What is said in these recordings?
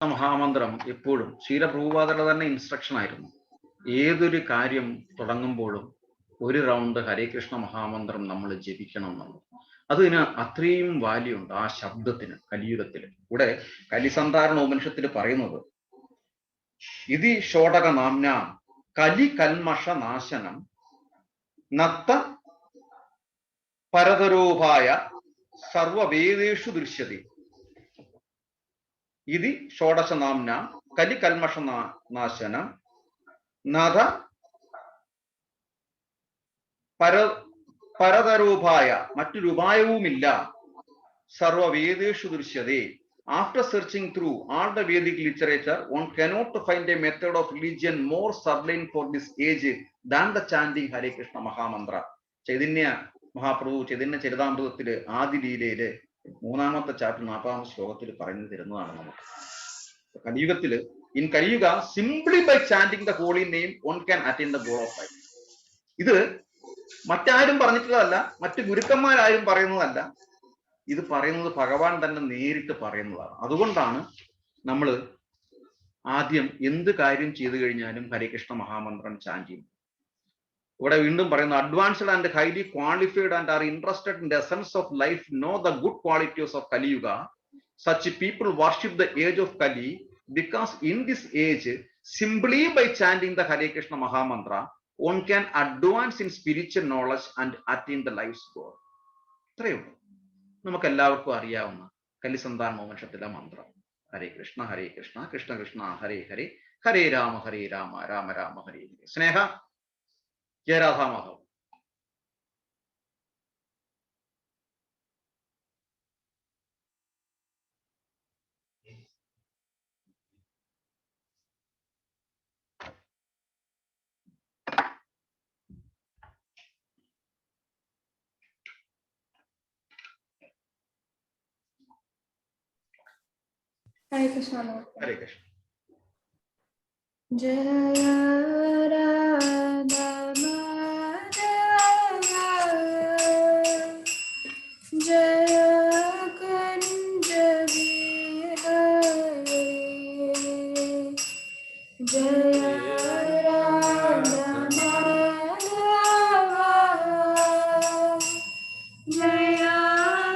മഹാമന്ത്രം എപ്പോഴും ക്ഷീരപ്രഭുപാദരുടെ തന്നെ ഇൻസ്ട്രക്ഷൻ ആയിരുന്നു. ഏതൊരു കാര്യം തുടങ്ങുമ്പോഴും ഒരു റൗണ്ട് ഹരേ കൃഷ്ണ മഹാമന്ത്രം നമ്മൾ ജപിക്കണം എന്നുള്ളത്. അതിന് അത്രയും വാല്യൂ ഉണ്ട് ആ ശബ്ദത്തിന് കലിയുഗത്തിൽ. ഇവിടെ കലിസന്ധാരണ ഉപനിഷത്തിൽ പറയുന്നത് ഇതി ഷോഡക നാംന കലി കൽമഷ നാശനം നത്ത പരതരോപായ സർവവേദേഷു ദൃശ്യതി. ഇതി ഷോഡശ നാംന കലി കൽമഷ നാശനം നത പരതരോപായ മറ്റൊരു ഉപായവുമില്ല സർവവേദേഷു ദൃശ്യതേ. After searching through all the Vedic literature, one cannot find a method of religion more sublime for this age than the chanting Hare Krishna Mahamantra. Chaitanya Mahaprabhu Chaitanya ചരിതാമൃതത്തില് ആദി ലീലയില് 3-ാമത്തെ ചാപ്റ്റർ 40-ാമത്തെ ശ്ലോകത്തിൽ പറഞ്ഞു തരുന്നതാണ് നമുക്ക്. കലിയുഗത്തില് in Kaliyuga simply by chanting the holy name one can attain the goal of life. ഇത് മറ്റാരും പറഞ്ഞിട്ടുള്ളതല്ല, മറ്റു ഗുരുക്കന്മാരാരും പറയുന്നതല്ല, ഇത് പറയുന്നത് ഭഗവാൻ തന്നെ നേരിട്ട് പറയുന്നതാണ്. അതുകൊണ്ടാണ് നമ്മൾ ആദ്യം എന്ത് കാര്യം ചെയ്തു കഴിഞ്ഞാലും ഹരികൃഷ്ണ മഹാമന്ത്രം ചാന്റ് ചെയ്യും. ഇവിടെ വീണ്ടും പറയുന്നു, advanced and highly qualified and are interested in the essence of life know the good qualities of Kaliyuga. Such people worship the age of Kali because in this age simply by chanting the Hare Krishna mahamantra one can advance in spiritual knowledge and attain the life's goal. ഇത്രയേ ഉള്ളൂ. നമുക്ക് എല്ലാവർക്കും അറിയാവുന്ന കലിസന്ധാരണ ഉപനിഷത്തിലെ മന്ത്രം ഹരേ കൃഷ്ണ കൃഷ്ണ കൃഷ്ണ ഹരേ ഹരേ ഹരേ രാമ രാമ രാമ ഹരേ ഹരേ. സ്നേഹ ജയരാധാ Madhav. Hare Krishna. Hare Krishna. Jaya Radha Madhava Jaya Kunja Vihari Jaya Radha Madhava Jaya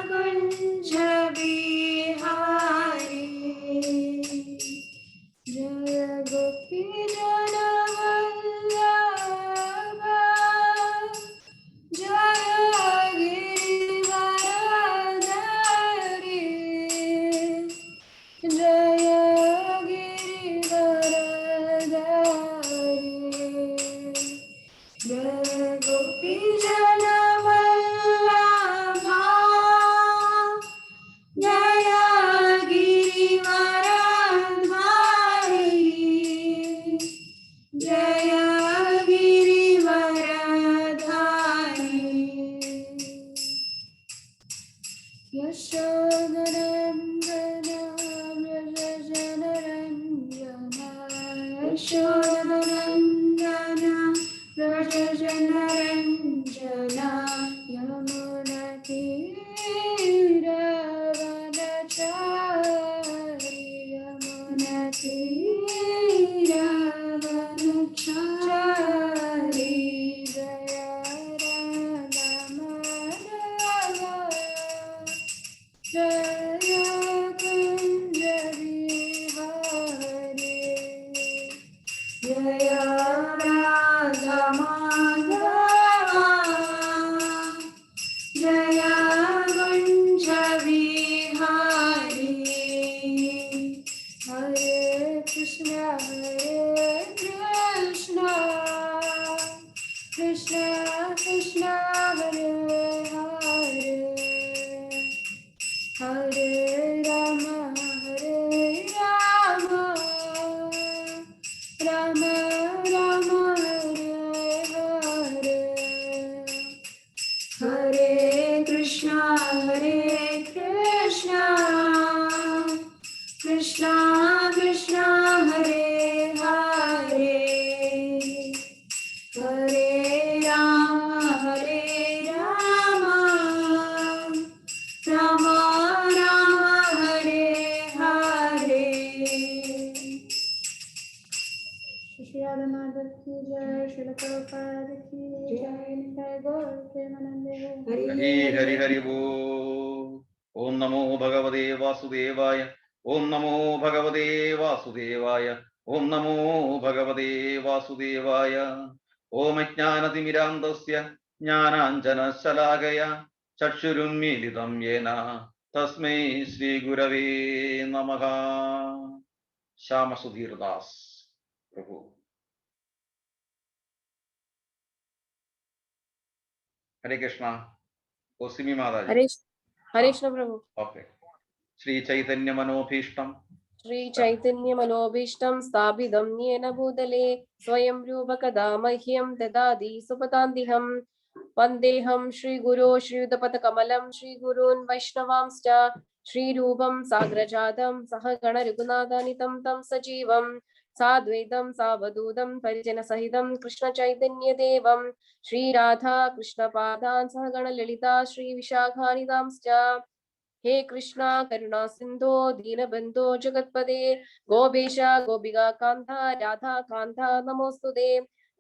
Kunja Vihari Jaya Gopi Jana Vallabha Jaya Girivaradhari Jaya Girivaradhari Jaya Gopi Jana Vallabha Jaya Girivaradhari Jaya Girivaradhari Yashodanandana Rajajanarandana Yashodanandana Rajajanarandana Yamunatiravanachari Yamunatiravanachari Jaya Radha Madhava Jaya Kunja Vihari Jaya Radha Madhava Jaya Kunja Vihari Hare Krishna Krishna Krishna Hare Hare Hare Rama Rama Rama Hare Hare Hare Krishna Krishna Krishna Hare Hare Hare Rama Rama Rama Hare Hare Radhamadhav की जय, श्रील प्रभुपाद की जय, निताय गौर प्रेमानंदे। हरि हरि हरि बोल। ओम नमो भगवते वासुदेवाय। ओम नमो भगवते वासुदेवाय। ओम नमो भगवते वासुदेवाय। ओम ज्ञानतिमिरान्धस्य ज्ञानाञ्जनशलाकया चक्षुरुन्मीलितं येन तस्मै श्रीगुरवे नमः। श्याम सुधीर दास प्रभु। हरे कृष्णा। ओसिमी माता जी। हरे कृष्ण प्रभु। ओके। श्री चैतन्य मनोभीष्टम श्री चैतन्य मनोभीष्टं स्थापितं येन भूतले स्वयं रूप कदा मह्यं ददाति सुपदान्तिहं। वन्देऽहं श्रीगुरो श्रीयुतपथकमलं श्रीगुरून् वैष्णवांश्च श्रीरूपं साग्रजातं सहगण रघुनाथानितं तं सजीवं साद्वैतं सावधूतं परिजनसहितं कृष्णचैतन्यदेवं श्रीराधा कृष्णपादान् सहगण ललिता श्रीविशाखानितांश्च। हे कृष्णा करुणा सिंधो दीनबंधो जगत्पदे गोपेश गोपिका कांता राधा कांता नमोस्तुते।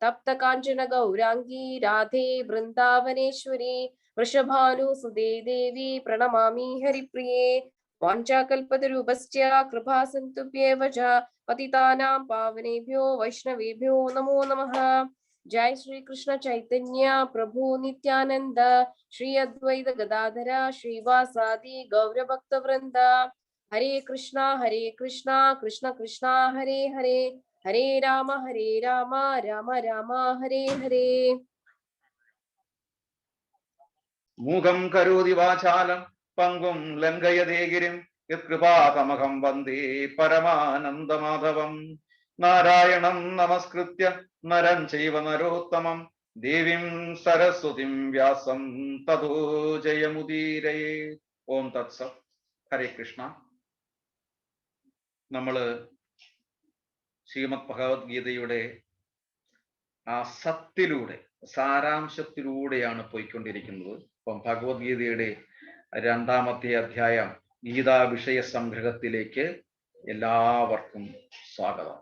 तप्त कांचन गौरांगी राधे वृंदावनेश्वरी वृषभानुसुते देवी प्रणमामि हरिप्रिये। वाञ्छाकल्पतरुभश्च कृपा सिन्धुभ्येव च पतितानां पावनेभ्यो वैष्णवेभ्यो नमो नमः। जय श्री कृष्ण चैतन्य प्रभु नित्यानंद श्री अद्वैत गदाधर श्रीवासादि गौर भक्त वृंद। हरे कृष्णा कृष्ण कृष्णा हरे हरे हरे राम राम राम हरे हरे। मूकं करोति वाचालं पंगुं लंघयते गिरिं यत्कृपातमहं वन्दे परमानन्दमाधवं। नारायणं नमस्कृत्य नरं चैव नरोत्तमं देवीं सरस्वतीं व्यासं ततो जयमुदीरये। ओम तत्सत्। हरे कृष्ण। നമ്മള് ശ്രീമദ് ഭഗവത്ഗീതയുടെ ആ സത്തിലൂടെ സാരാംശത്തിലൂടെയാണ് പോയിക്കൊണ്ടിരിക്കുന്നത്. അപ്പം ഭഗവത്ഗീതയുടെ രണ്ടാമത്തെ അധ്യായം ഗീതാ വിഷയ സംഗ്രഹത്തിലേക്ക് എല്ലാവർക്കും സ്വാഗതം.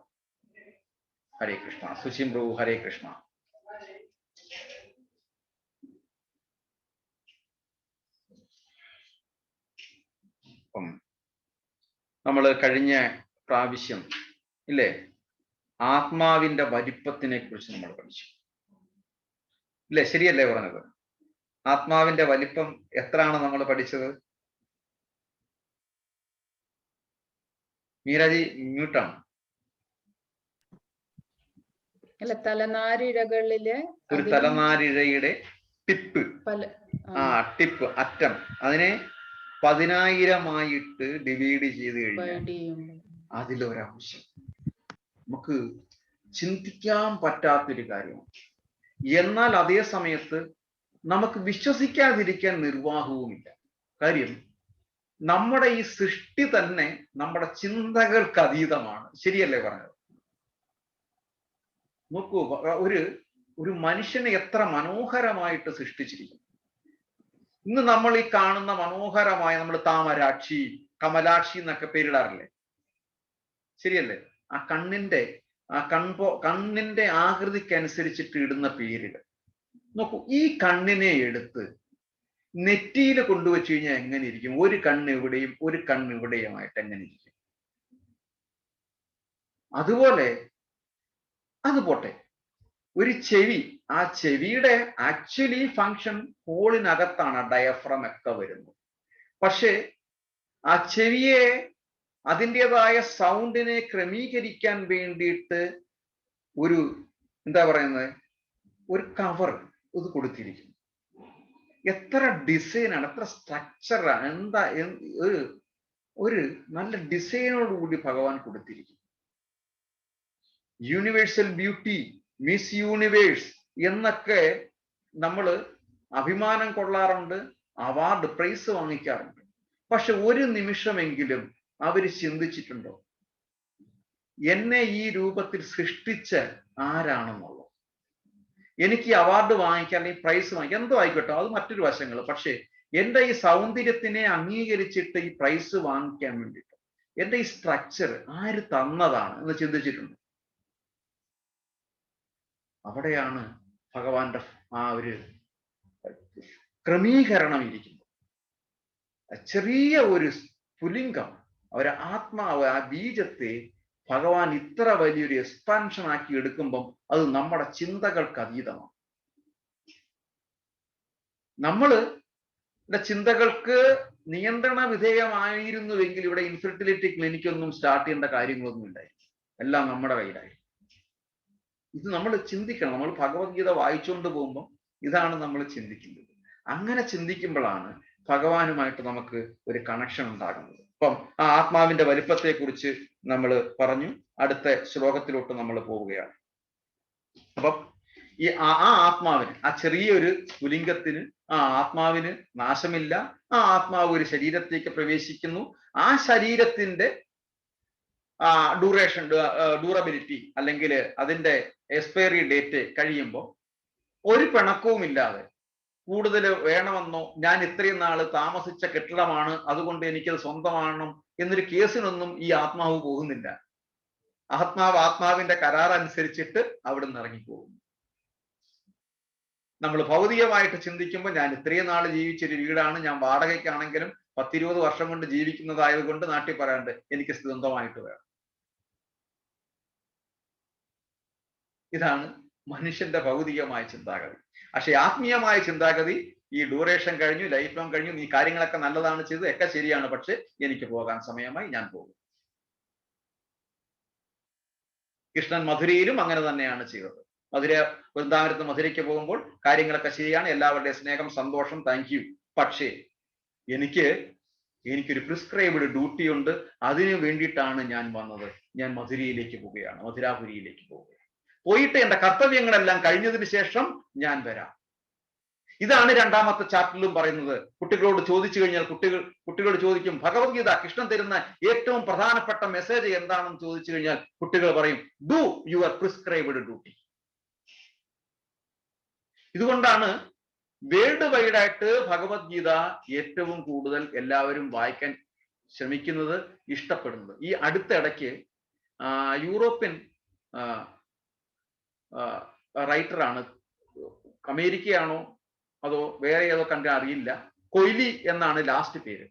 ഹരേ കൃഷ്ണ. സുശീം പ്രഭു ഹരേ കൃഷ്ണ. അപ്പം നമ്മൾ കഴിഞ്ഞ പ്രാവശ്യം ഇല്ലേ ആത്മാവിന്റെ വലിപ്പത്തിനെ കുറിച്ച് നമ്മൾ പഠിച്ചു ഇല്ലേ? ശരിയല്ലേ പറഞ്ഞത്? ആത്മാവിന്റെ വലിപ്പം എത്രയാണ് നമ്മൾ പഠിച്ചത്? മീരാജി മ്യൂട്ടാണ്. അല്ല, തലനാരിഴകളില് ഒരു തലനാരിഴയുടെ ടിപ്പ്, ടിപ്പ് അറ്റം, അതിനെ 10,000 ഡിവൈഡ് ചെയ്ത് കഴിഞ്ഞാൽ അതിലൊരംശം നമുക്ക് ചിന്തിക്കാൻ പറ്റാത്തൊരു കാര്യമാണ്. എന്നാൽ അതേ സമയത്ത് നമുക്ക് വിശ്വസിക്കാതിരിക്കാൻ നിർവാഹവുമില്ല. കാര്യം നമ്മുടെ ഈ സൃഷ്ടി തന്നെ നമ്മുടെ ചിന്തകൾക്ക് അതീതമാണ്. ശരിയല്ലേ പറഞ്ഞത്? നോക്കൂ, ഒരു മനുഷ്യനെ എത്ര മനോഹരമായിട്ട് സൃഷ്ടിച്ചിരിക്കുന്നു. ഇന്ന് നമ്മൾ ഈ കാണുന്ന മനോഹരമായ, നമ്മൾ താമരാക്ഷി, കമലാക്ഷി എന്നൊക്കെ പേരിടാറില്ലേ? ശരിയല്ലേ? ആ കണ്ണിന്റെ ആകൃതിക്ക് അനുസരിച്ചിട്ട് ഇടുന്ന പേരുകൾ നോക്കൂ. ഈ കണ്ണിനെ എടുത്ത് നെറ്റിയിൽ കൊണ്ടുവച്ചു കഴിഞ്ഞാൽ എങ്ങനെ ഇരിക്കും? ഒരു കണ്ണ് ഇവിടെയും ഒരു കണ്ണ് ഇവിടെയുമായിട്ട് എങ്ങനെ ഇരിക്കും? അതുപോലെ അത് പോട്ടെ, ഒരു ചെവി, ആ ചെവിയുടെ ആക്ച്വലി ഫങ്ഷൻ ഹോളിനകത്താണ് ഡയഫ്രം ഒക്കെ വരുന്നത്. പക്ഷെ ആ ചെവിയെ അതിൻ്റെതായ സൗണ്ടിനെ ക്രമീകരിക്കാൻ വേണ്ടിയിട്ട് ഒരു എന്താ പറയുന്നത്, ഒരു കവർ ഇത് കൊടുത്തിരിക്കുന്നു. എത്ര ഡിസൈനാണ്, എത്ര സ്ട്രക്ചറാണ്, എന്താ ഒരു നല്ല ഡിസൈനോടുകൂടി ഭഗവാൻ കൊടുത്തിരിക്കുന്നു. യൂണിവേഴ്സൽ ബ്യൂട്ടി, മിസ് യൂണിവേഴ്സ് എന്നൊക്കെ നമ്മൾ അഭിമാനം കൊള്ളാറുണ്ട്, അവാർഡ് പ്രൈസ് വാങ്ങിക്കാറുണ്ട്. പക്ഷെ ഒരു നിമിഷമെങ്കിലും അവര് ചിന്തിച്ചിട്ടുണ്ടോ എന്നെ ഈ രൂപത്തിൽ സൃഷ്ടിച്ച ആരാണെന്നുള്ളത്? എനിക്ക് അവാർഡ് വാങ്ങിക്കാൻ, അല്ലെങ്കിൽ പ്രൈസ് വാങ്ങിക്കാൻ, എന്തോ ആയിക്കോട്ടെ, അത് മറ്റൊരു വശങ്ങൾ. പക്ഷെ എൻ്റെ ഈ സൗന്ദര്യത്തിനെ അംഗീകരിച്ചിട്ട് ഈ പ്രൈസ് വാങ്ങിക്കാൻ വേണ്ടിയിട്ട് എൻ്റെ ഈ സ്ട്രക്ചർ ആര് തന്നതാണ് എന്ന് ചിന്തിച്ചിട്ടുണ്ട്? അവിടെയാണ് ഭഗവാന്റെ ആ ഒരു ക്രമീകരണം ഇരിക്കുന്നത്. ചെറിയ ഒരു പുലിംഗം, ഒരു ആത്മാവ്, ആ ബീജത്തെ ഭഗവാൻ ഇത്ര വലിയൊരു എക്സ്പാൻഷൻ ആക്കി എടുക്കുമ്പം അത് നമ്മുടെ ചിന്തകൾക്ക് അതീതമാണ്. നമ്മള് ചിന്തകൾക്ക് നിയന്ത്രണ വിധേയമായിരുന്നുവെങ്കിൽ ഇവിടെ ഇൻഫെർട്ടിലിറ്റി ക്ലിനിക്കൊന്നും സ്റ്റാർട്ട് ചെയ്യേണ്ട കാര്യങ്ങളൊന്നും ഇല്ലായിരിക്കും. എല്ലാം നമ്മുടെ കയ്യിലായി. ഇത് നമ്മൾ ചിന്തിക്കണം. നമ്മൾ ഭഗവത്ഗീത വായിച്ചുകൊണ്ട് പോകുമ്പോൾ ഇതാണ് നമ്മൾ ചിന്തിക്കുന്നത്. അങ്ങനെ ചിന്തിക്കുമ്പോഴാണ് ഭഗവാനുമായിട്ട് നമുക്ക് ഒരു കണക്ഷൻ ഉണ്ടാകുന്നത്. അപ്പം ആ ആത്മാവിന്റെ വലിപ്പത്തെ കുറിച്ച് നമ്മൾ പറഞ്ഞു. അടുത്ത ശ്ലോകത്തിലോട്ട് നമ്മൾ പോവുകയാണ്. അപ്പം ഈ ആ ആത്മാവിന്, ആ ചെറിയൊരു പുലിംഗത്തിന്, ആ ആത്മാവിന് നാശമില്ല. ആ ആത്മാവ് ഒരു ശരീരത്തേക്ക് പ്രവേശിക്കുന്നു. ആ ശരീരത്തിന്റെ ഡ്യൂറബിലിറ്റി അല്ലെങ്കിൽ അതിന്റെ എക്സ്പയറി ഡേറ്റ് കഴിയുമ്പോൾ ഒരു പിണക്കവും ഇല്ലാതെ, കൂടുതൽ വേണമെന്നോ ഞാൻ ഇത്രയും നാള് താമസിച്ച കെട്ടിടമാണ് അതുകൊണ്ട് എനിക്കത് സ്വന്തമാണോ എന്നൊരു കേസിനൊന്നും ഈ ആത്മാവ് പോകുന്നില്ല. ആത്മാവിന്റെ കരാർ അനുസരിച്ചിട്ട് അവിടുന്ന് ഇറങ്ങിപ്പോകും. നമ്മൾ ഭൗതികമായിട്ട് ചിന്തിക്കുമ്പോൾ ഞാൻ ഇത്രയും നാൾ ജീവിച്ചൊരു വീടാണ്, ഞാൻ വാടകയ്ക്കാണെങ്കിലും 10-20 വർഷം കൊണ്ട് ജീവിക്കുന്നതായത് കൊണ്ട് നാട്ടിൽ പറയാണ്ട് എനിക്ക് സ്വന്തമായിട്ട് വേണം. ഇതാണ് മനുഷ്യന്റെ ഭൗതികമായ ചിന്താഗതി. പക്ഷെ ആത്മീയമായ ചിന്താഗതി ഈ ഡ്യൂറേഷൻ കഴിഞ്ഞു, ലൈഫ് ലോങ് കഴിഞ്ഞു, ഈ കാര്യങ്ങളൊക്കെ നല്ലതാണ് ചെയ്തത്, ഒക്കെ ശരിയാണ്, പക്ഷെ എനിക്ക് പോകാൻ സമയമായി, ഞാൻ പോകും. കൃഷ്ണൻ മധുരയിലും അങ്ങനെ തന്നെയാണ് ചെയ്തത്. വൃന്ദാവനത്ത് മധുരയ്ക്ക് പോകുമ്പോൾ കാര്യങ്ങളൊക്കെ ശരിയാണ്, എല്ലാവരുടെയും സ്നേഹം, സന്തോഷം, താങ്ക് യു. പക്ഷേ എനിക്കൊരു പ്രിസ്ക്രൈബ്ഡ് ഡ്യൂട്ടി ഉണ്ട്, അതിനു വേണ്ടിയിട്ടാണ് ഞാൻ വന്നത്. ഞാൻ മധുരയിലേക്ക് പോവുകയാണ്, മധുരാപുരിയിലേക്ക് പോവുകയാണ്. പോയിട്ട് എന്റെ കർത്തവ്യങ്ങളെല്ലാം കഴിഞ്ഞതിന് ശേഷം ഞാൻ വരാം. ഇതാണ് രണ്ടാമത്തെ ചാപ്റ്ററിലും പറയുന്നത്. കുട്ടികളോട് ചോദിച്ചു കഴിഞ്ഞാൽ കുട്ടികളോട് ചോദിക്കും, ഭഗവത്ഗീത കൃഷ്ണൻ തരുന്ന ഏറ്റവും പ്രധാനപ്പെട്ട മെസ്സേജ് എന്താണെന്ന് ചോദിച്ചു കഴിഞ്ഞാൽ കുട്ടികൾ പറയും, ഡു യുവർ പ്രിസ്ക്രൈബ്ഡ് ഡ്യൂട്ടി. ഇതുകൊണ്ടാണ് വേൾഡ് വൈഡ് ആയിട്ട് ഭഗവത്ഗീത ഏറ്റവും കൂടുതൽ എല്ലാവരും വായിക്കാൻ ശ്രമിക്കുന്നത്, ഇഷ്ടപ്പെടുന്നത്. ഈ അടുത്തിടയ്ക്ക് യൂറോപ്യൻ റൈറ്ററാണ്, അമേരിക്കയാണോ അതോ വേറെ ഏതോ കൺട്രി അറിയില്ല, കൊയ്ലി എന്നാണ് ലാസ്റ്റ് പേര്.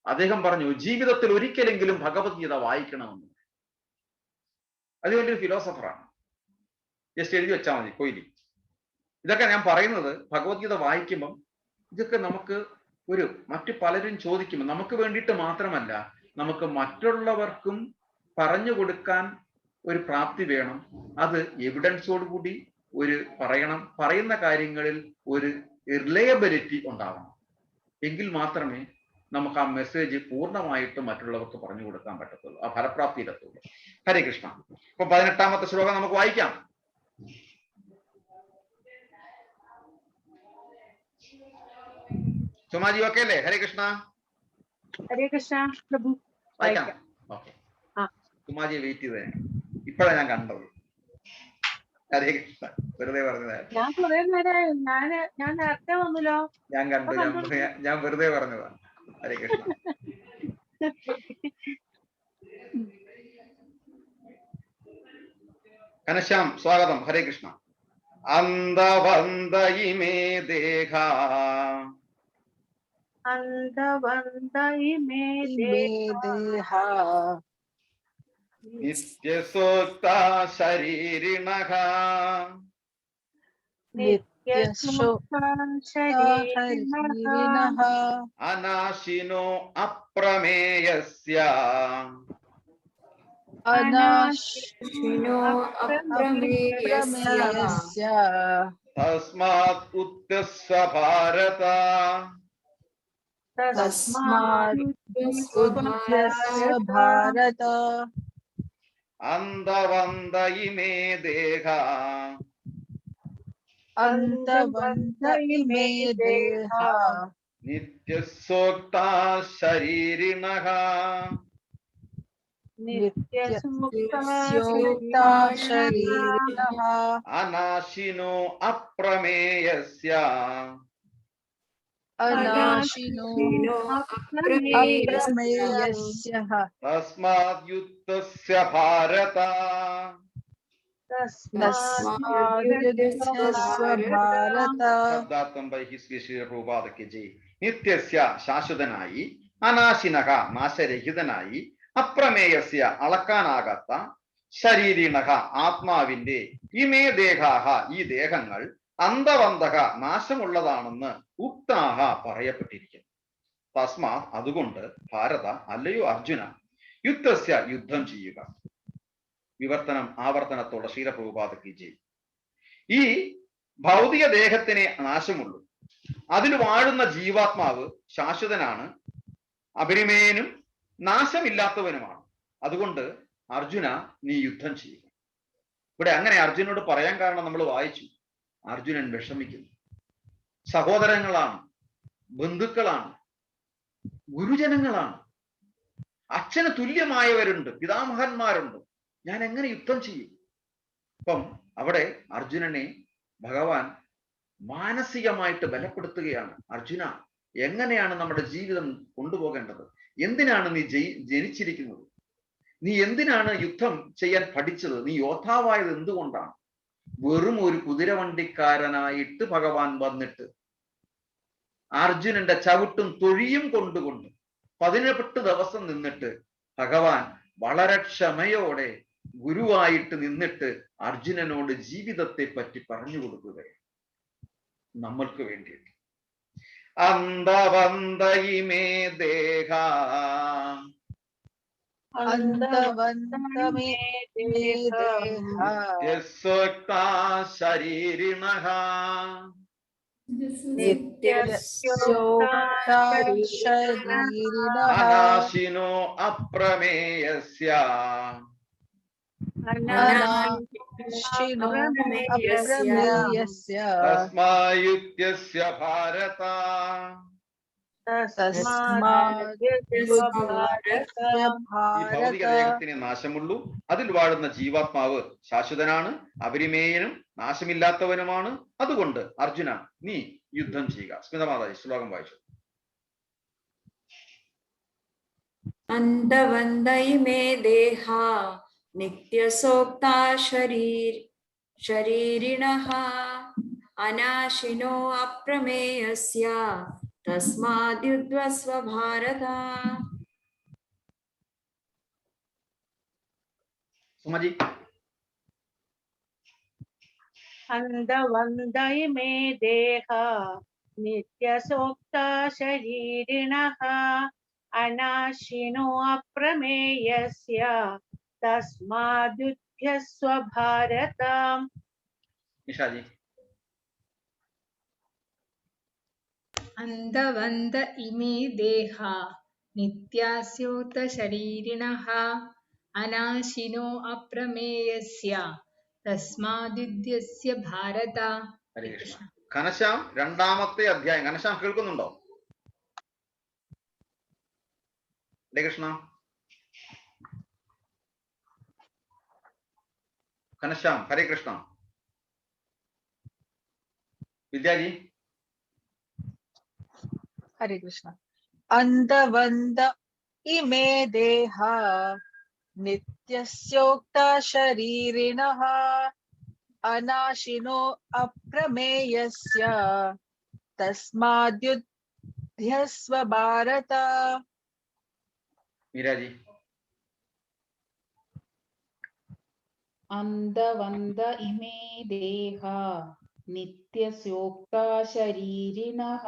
അദ്ദേഹം പറഞ്ഞു, ജീവിതത്തിൽ ഒരിക്കലെങ്കിലും ഭഗവത്ഗീത വായിക്കണമെന്ന്. അത് വലിയൊരു ഫിലോസഫറാണ്. ജസ്റ്റ് എഴുതി വെച്ചാൽ മതി, കൊയ്ലി. ഇതൊക്കെ ഞാൻ പറയുന്നത്, ഭഗവത്ഗീത വായിക്കുമ്പം ഇതൊക്കെ നമുക്ക് മറ്റു പലരും ചോദിക്കുമ്പോൾ നമുക്ക് വേണ്ടിയിട്ട് മാത്രമല്ല, നമുക്ക് മറ്റുള്ളവർക്കും പറഞ്ഞു കൊടുക്കാൻ ഒരു പ്രാപ്തി വേണം. അത് എവിഡൻസോടുകൂടി പറയുന്ന കാര്യങ്ങളിൽ ഒരു റിലയബിലിറ്റി ഉണ്ടാവണം. എങ്കിൽ മാത്രമേ നമുക്ക് ആ മെസ്സേജ് പൂർണ്ണമായിട്ട് മറ്റുള്ളവർക്ക് പറഞ്ഞു കൊടുക്കാൻ പറ്റത്തുള്ളൂ, ആ ഫലപ്രാപ്തിയിലെത്തുള്ളൂ. ഹരേ കൃഷ്ണ. അപ്പൊ 18ാമത്തെ ശ്ലോകം നമുക്ക് വായിക്കാം. സുമാജി ഓക്കെ അല്ലേ? ഹരേ കൃഷ്ണ. ഹരേ കൃഷ്ണ പ്രഭു. വായിക്കാം. ഓക്കെ, സുമാജിയെ വെയിറ്റ് ചെയ്തേ, ഇപ്പോഴാണ് ഞാൻ കണ്ടത്. ഹരേ കൃഷ്ണ. വെറുതെ പറഞ്ഞതാ. ഞാൻ നേരത്തെ വന്നല്ലോ. ഞാൻ കണ്ടു, ഞാൻ വെറുതെ പറഞ്ഞതാണ്. ഹരേ കൃഷ്ണ. ഘനശ്യാം സ്വാഗതം. ഹരേ കൃഷ്ണ. അന്ധവന്ദയിമേ ദേഹ നിത്യസോക്ത ശരീരിണഃ അനാശിനോ അപ്രമേയസ്യ തസ്മാത് ഉത്തസ്വ ഭാരത അന്ധവന്ദയിമേ ദേഹ നിത്യസോക്ത ശരീരിണഃ അനാശിനോ അപ്രമേയസ്യ തസ്മാത് യുക്തസ്യ ഭാരത ശബ്ദാർത്ഥം ബൈ ഹിസ് ശ്രീ പ്രഭുപാദയ്ക്ക് ജയ്. നിത്യസ്യ ശാശ്വതനായി, അനാശിനഹ നാശരഹിതനായി, അപ്രമേയസ്യ അളക്കാനാകാത്ത, ശരീരിണഹ ആത്മാവിന്റെ, ഇമേ ദേഹാഹ ഈ ദേഹങ്ങൾ, അന്തവന്തക നാശമുള്ളതാണെന്ന് ഉക്താഹ പറയപ്പെട്ടിരിക്കുന്നു. തസ്മാ അതുകൊണ്ട് ഭാരത അല്ലയോ അർജുന, യുദ്ധസ്യ യുദ്ധം ചെയ്യുക. വിവർത്തനം ആവർത്തനത്തോടെ ശീലപ്രഭുപാദയ്ക്ക് ജയ്. ഈ ഭൗതിക ദേഹത്തിനെ നാശമുള്ളൂ, അതിൽ വാഴുന്ന ജീവാത്മാവ് ശാശ്വതനാണ്, അപരിമേയനും നാശമില്ലാത്തവനുമാണ്. അതുകൊണ്ട് അർജുന നീ യുദ്ധം ചെയ്യുക. ഇവിടെ അങ്ങനെ അർജുനോട് പറയാൻ കാരണം നമ്മൾ വായിച്ചു. അർജുനൻ വിഷമിക്കുന്നു. സഹോദരങ്ങളാണ്, ബന്ധുക്കളാണ്, ഗുരുജനങ്ങളാണ്, അച്ഛന് തുല്യമായവരുണ്ട്, പിതാമഹന്മാരുണ്ട്, ഞാൻ എങ്ങനെ യുദ്ധം ചെയ്യും? അപ്പം അവിടെ അർജുനനെ ഭഗവാൻ മാനസികമായിട്ട് ബലപ്പെടുത്തുകയാണ്. അർജുന, എങ്ങനെയാണ് നമ്മുടെ ജീവിതം കൊണ്ടുപോകേണ്ടത്? എന്തിനാണ് നീ ജനിച്ചിരിക്കുന്നത്? നീ എന്തിനാണ് യുദ്ധം ചെയ്യാൻ പഠിച്ചത്? നീ യോദ്ധാവായത് എന്തുകൊണ്ടാണ്? വെറും ഒരു കുതിരവണ്ടിക്കാരനായിട്ട് ഭഗവാൻ വന്നിട്ട് അർജുനന്റെ ചവിട്ടും തൊഴിയും കൊണ്ടുകൊണ്ട് 18 ദിവസം നിന്നിട്ട് ഭഗവാൻ വളരെ ക്ഷമയോടെ ഗുരുവായിട്ട് നിന്നിട്ട് അർജുനനോട് ജീവിതത്തെ പറ്റി പറഞ്ഞു കൊടുക്കുകയാണ് നമ്മൾക്ക് വേണ്ടിയിട്ട്. അന്തവന്തയിമേ ദേഹ ശരീരിണഃ അനാശിനോ അപ്രമേയസ്യ തസ്മായുക്തസ്യ ഭാരത. ഈ ഭൗതിക ദേഹത്തിന് നാശമുള്ളൂ, അതിൽ വാഴുന്ന ജീവാത്മാവ് ശാശ്വതനാണ്, അപരിമേയനും നാശമില്ലാത്തവനുമാണ്. അതുകൊണ്ട് അർജുന നീ യുദ്ധം ചെയ്യുക. സ്മിതമാതാജി ശ്ലോകം വായിച്ചു. അന്തവന്തയിമേ ദേഹ നിത്യസോക്താ ശരീരിണഃ അനാശിനോ അപ്രമേയസ്യ തസ്മാദ്യുധ്വസ്വ ഭാരത. സുമജി. അന്തവന്തയിമേ ദേഹ നിത്യസോക്താ ശരീരിണഃ അനാശിനോ അപ്രമേയസ്യ തസ്മാദ്യുധ്വസ്വ ഭാരത. നിഷാജി. അന്തവന്ത ഇമേ ദേഹ നിത്യാസ്യോത ശരീരിണഃ അനാശിനോ അപ്രമേയസ്യ തസ്മാദ്യുധ്യസ്യ ഭാരത. ഹരേ കൃഷ്ണ. ഘനശ്യാം 2ാമത്തെ അധ്യായം. ഘനശ്യാം കേൾക്കുന്നുണ്ടോ? ഹരേ കൃഷ്ണ. ഘനശ്യാം ഹരേ കൃഷ്ണ. വിദ്യാജി. ഹരേ കൃഷ്ണ. അന്തവന്ത ഇമേ ദേഹ നിത്യസ്യോക്ത ശരീരിണഃ അനാശിനോ അപ്രമേയസ്യ തസ്മാദ്യുധ്യസ്വ ഭാരത. മീരാജി. അന്തവന്ത ഇമേ ദേഹ നിത്യസ്യോക്ത ശരീരിണഃ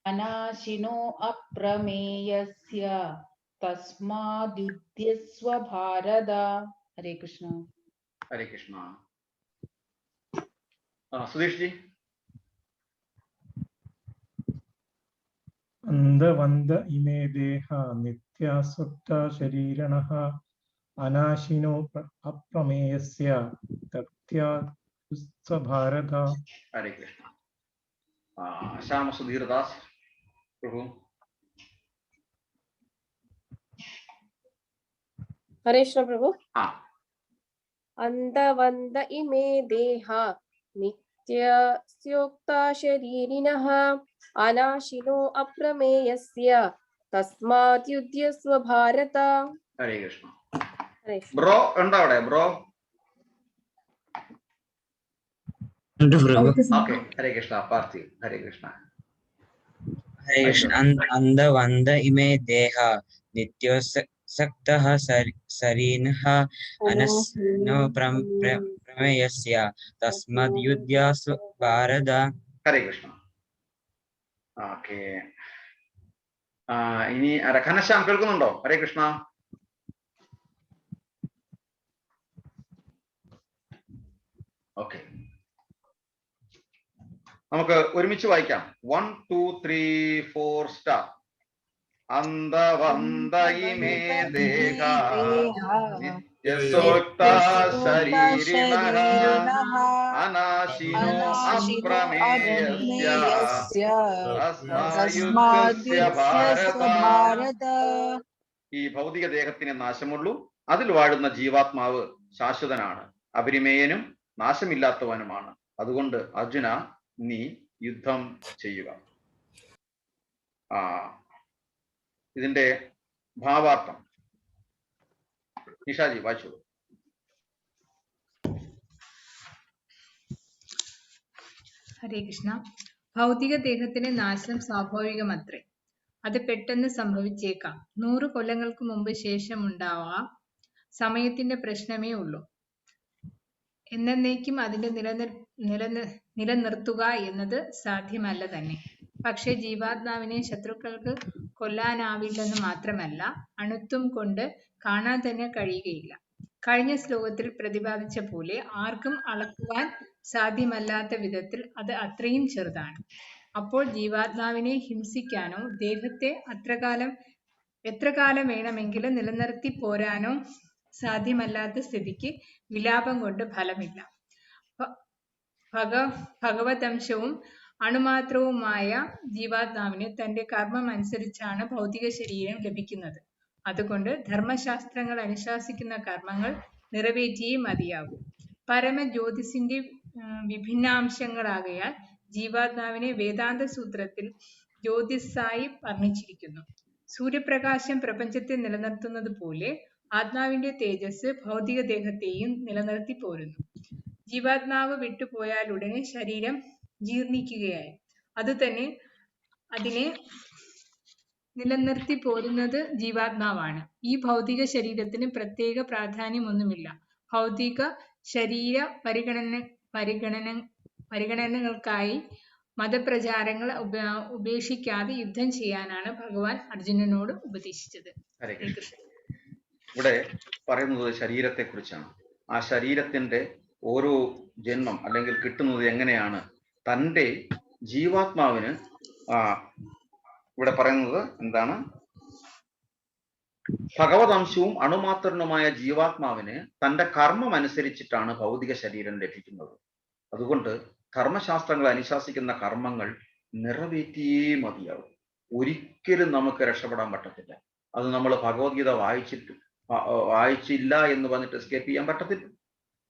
അനാശിനോ അപ്രമേയസ്യ തസ്മാദ്യുധ്യസ്വ ഭാരത. ഹരേ കൃഷ്ണ. ഹരേ കൃഷ്ണ. സുധീഷ് ജി. അന്തവന്ത ഇമേ ദേഹ നിത്യാസ്വക്ത ശരീരണഃ അനാശിനോ അപ്രമേയസ്യ തത്യാസ്വ ഭാരത. ഹരേ കൃഷ്ണ. ശ്യാമ സുധീർദാസ് പ്രഭു. हरे कृष्ण प्रभु. अंतवंत इमे देहा नित्यस्योक्ता शरीरिणः अनाशिनो अप्रमेयस्य तस्मात् युध्यस्व भारत. ഹരേ കൃഷ്ണ. ബ്രോ ഉണ്ടോ അവിടെ? Bro Okay, Hare Krishna, Parthiv, Hare Krishna. हरे कृष्ण अंधवंद इमे देहा नित्योऽसक्तः शरीरिणः अनश्नो प्रमेयस्य तस्माद्युध्यस्व भारत. Hare Krishna. Okay. ഇനി ഘനശ്യാം കേൾക്കുന്നുണ്ടോ? ഹരേ കൃഷ്ണ. ഓക്കെ, നമുക്ക് ഒരുമിച്ച് വായിക്കാം. 1 2 3 4 സ്റ്റാർട്ട്. അന്ധവന്ത ഇമേ ദേഹ നിത്യസോക്ത ശരീരിണഃ അനാശിനോ അപ്രമേയസ്യ തസ്മാദ്യുക്തസ്യ ഭാരത. ഈ ഭൗതിക ദേഹത്തിന് നാശമുള്ളൂ, അതിൽ വാഴുന്ന ജീവാത്മാവ് ശാശ്വതനാണ്, അപരിമേയനും നാശമില്ലാത്തവനുമാണ്. അതുകൊണ്ട് അർജുന, നീ യുദ്ധം ചെയ്യുക. ഇതിന്റെ ഭാവാർത്ഥം നിഷാജി വായിച്ചോളൂ. ഹരേ കൃഷ്ണ. ഭൗതിക ദേഹത്തിന് നാശം സ്വാഭാവികമത്രേ. അത് പെട്ടെന്ന് സംഭവിച്ചേക്കാം. 100 കൊല്ലങ്ങൾക്ക് മുമ്പ് ശേഷമുണ്ടാവാം. സമയത്തിന്റെ പ്രശ്നമേ ഉള്ളൂ. എന്നേക്കും അതിന്റെ നിലനിർത്തുക എന്നത് സാധ്യമല്ല തന്നെ. പക്ഷേ ജീവാത്മാവിനെ ശത്രുക്കൾക്ക് കൊല്ലാനാവില്ലെന്ന് മാത്രമല്ല, അണുത്വം കൊണ്ട് കാണാൻ തന്നെ കഴിയുകയില്ല. കഴിഞ്ഞ ശ്ലോകത്തിൽ പ്രതിപാദിച്ച പോലെ ആർക്കും അളക്കുവാൻ സാധ്യമല്ലാത്ത വിധത്തിൽ അത് അത്രയും ചെറുതാണ്. അപ്പോൾ ജീവാത്മാവിനെ ഹിംസിക്കാനോ ദേഹത്തെ എത്ര കാലം വേണമെങ്കിലും നിലനിർത്തി പോരാനോ സാധ്യമല്ലാത്ത സ്ഥിതിക്ക് വിലാപം കൊണ്ട് ഫലമില്ല. ഭഗവതംശവും അണുമാത്രവുമായ ജീവാത്മാവിന് തന്റെ കർമ്മം അനുസരിച്ചാണ് ഭൗതിക ശരീരം ലഭിക്കുന്നത്. അതുകൊണ്ട് ധർമ്മശാസ്ത്രങ്ങൾ അനുശാസിക്കുന്ന കർമ്മങ്ങൾ നിറവേറ്റിയേ മതിയാകൂ. പരമജ്യോതിസിന്റെ വിഭിന്നാംശങ്ങളാകയാൽ ജീവാത്മാവിനെ വേദാന്ത സൂത്രത്തിൽ ജ്യോതിസായി വർണ്ണിച്ചിരിക്കുന്നു. സൂര്യപ്രകാശം പ്രപഞ്ചത്തെ നിലനിർത്തുന്നത് പോലെ ആത്മാവിന്റെ തേജസ് ഭൗതിക ദേഹത്തെയും നിലനിർത്തി പോരുന്നു. ജീവാത്മാവ് വിട്ടുപോയാലുടനെ ശരീരം ജീർണിക്കുകയായി. അതുതന്നെ അതിനെ നിലനിർത്തി പോരുന്നത് ജീവാത്മാവാണ്. ഈ ഭൗതിക ശരീരത്തിന് പ്രത്യേക പ്രാധാന്യമൊന്നുമില്ല. ഭൗതിക ശരീര പരിഗണനകൾക്കായി മതപ്രചാരങ്ങൾ ഉപേക്ഷിക്കാതെ യുദ്ധം ചെയ്യാനാണ് ഭഗവാൻ അർജുനനോട് ഉപദേശിച്ചത്. ഇവിടെ പറയുന്നത് ശരീരത്തെ കുറിച്ചാണ്. ആ ശരീരത്തിന്റെ ഓരോ ജന്മം അല്ലെങ്കിൽ കിട്ടുന്നത് എങ്ങനെയാണ്? തൻ്റെ ജീവാത്മാവിന് ഇവിടെ പറയുന്നത് എന്താണ്? ഭഗവതംശവും അണുമാത്രനുമായ ജീവാത്മാവിന് തൻ്റെ കർമ്മം അനുസരിച്ചിട്ടാണ് ഭൗതിക ശരീരം ലഭിക്കുന്നത്. അതുകൊണ്ട് കർമ്മശാസ്ത്രങ്ങൾ അനുശാസിക്കുന്ന കർമ്മങ്ങൾ നിറവേറ്റിയേ മതിയാവും. ഒരിക്കലും നമുക്ക് രക്ഷപ്പെടാൻ പറ്റത്തില്ല. അത് നമ്മൾ ഭഗവത്ഗീത വായിച്ചില്ല എന്ന് വന്നിട്ട് എസ്കേപ്പ് ചെയ്യാൻ പറ്റത്തില്ല.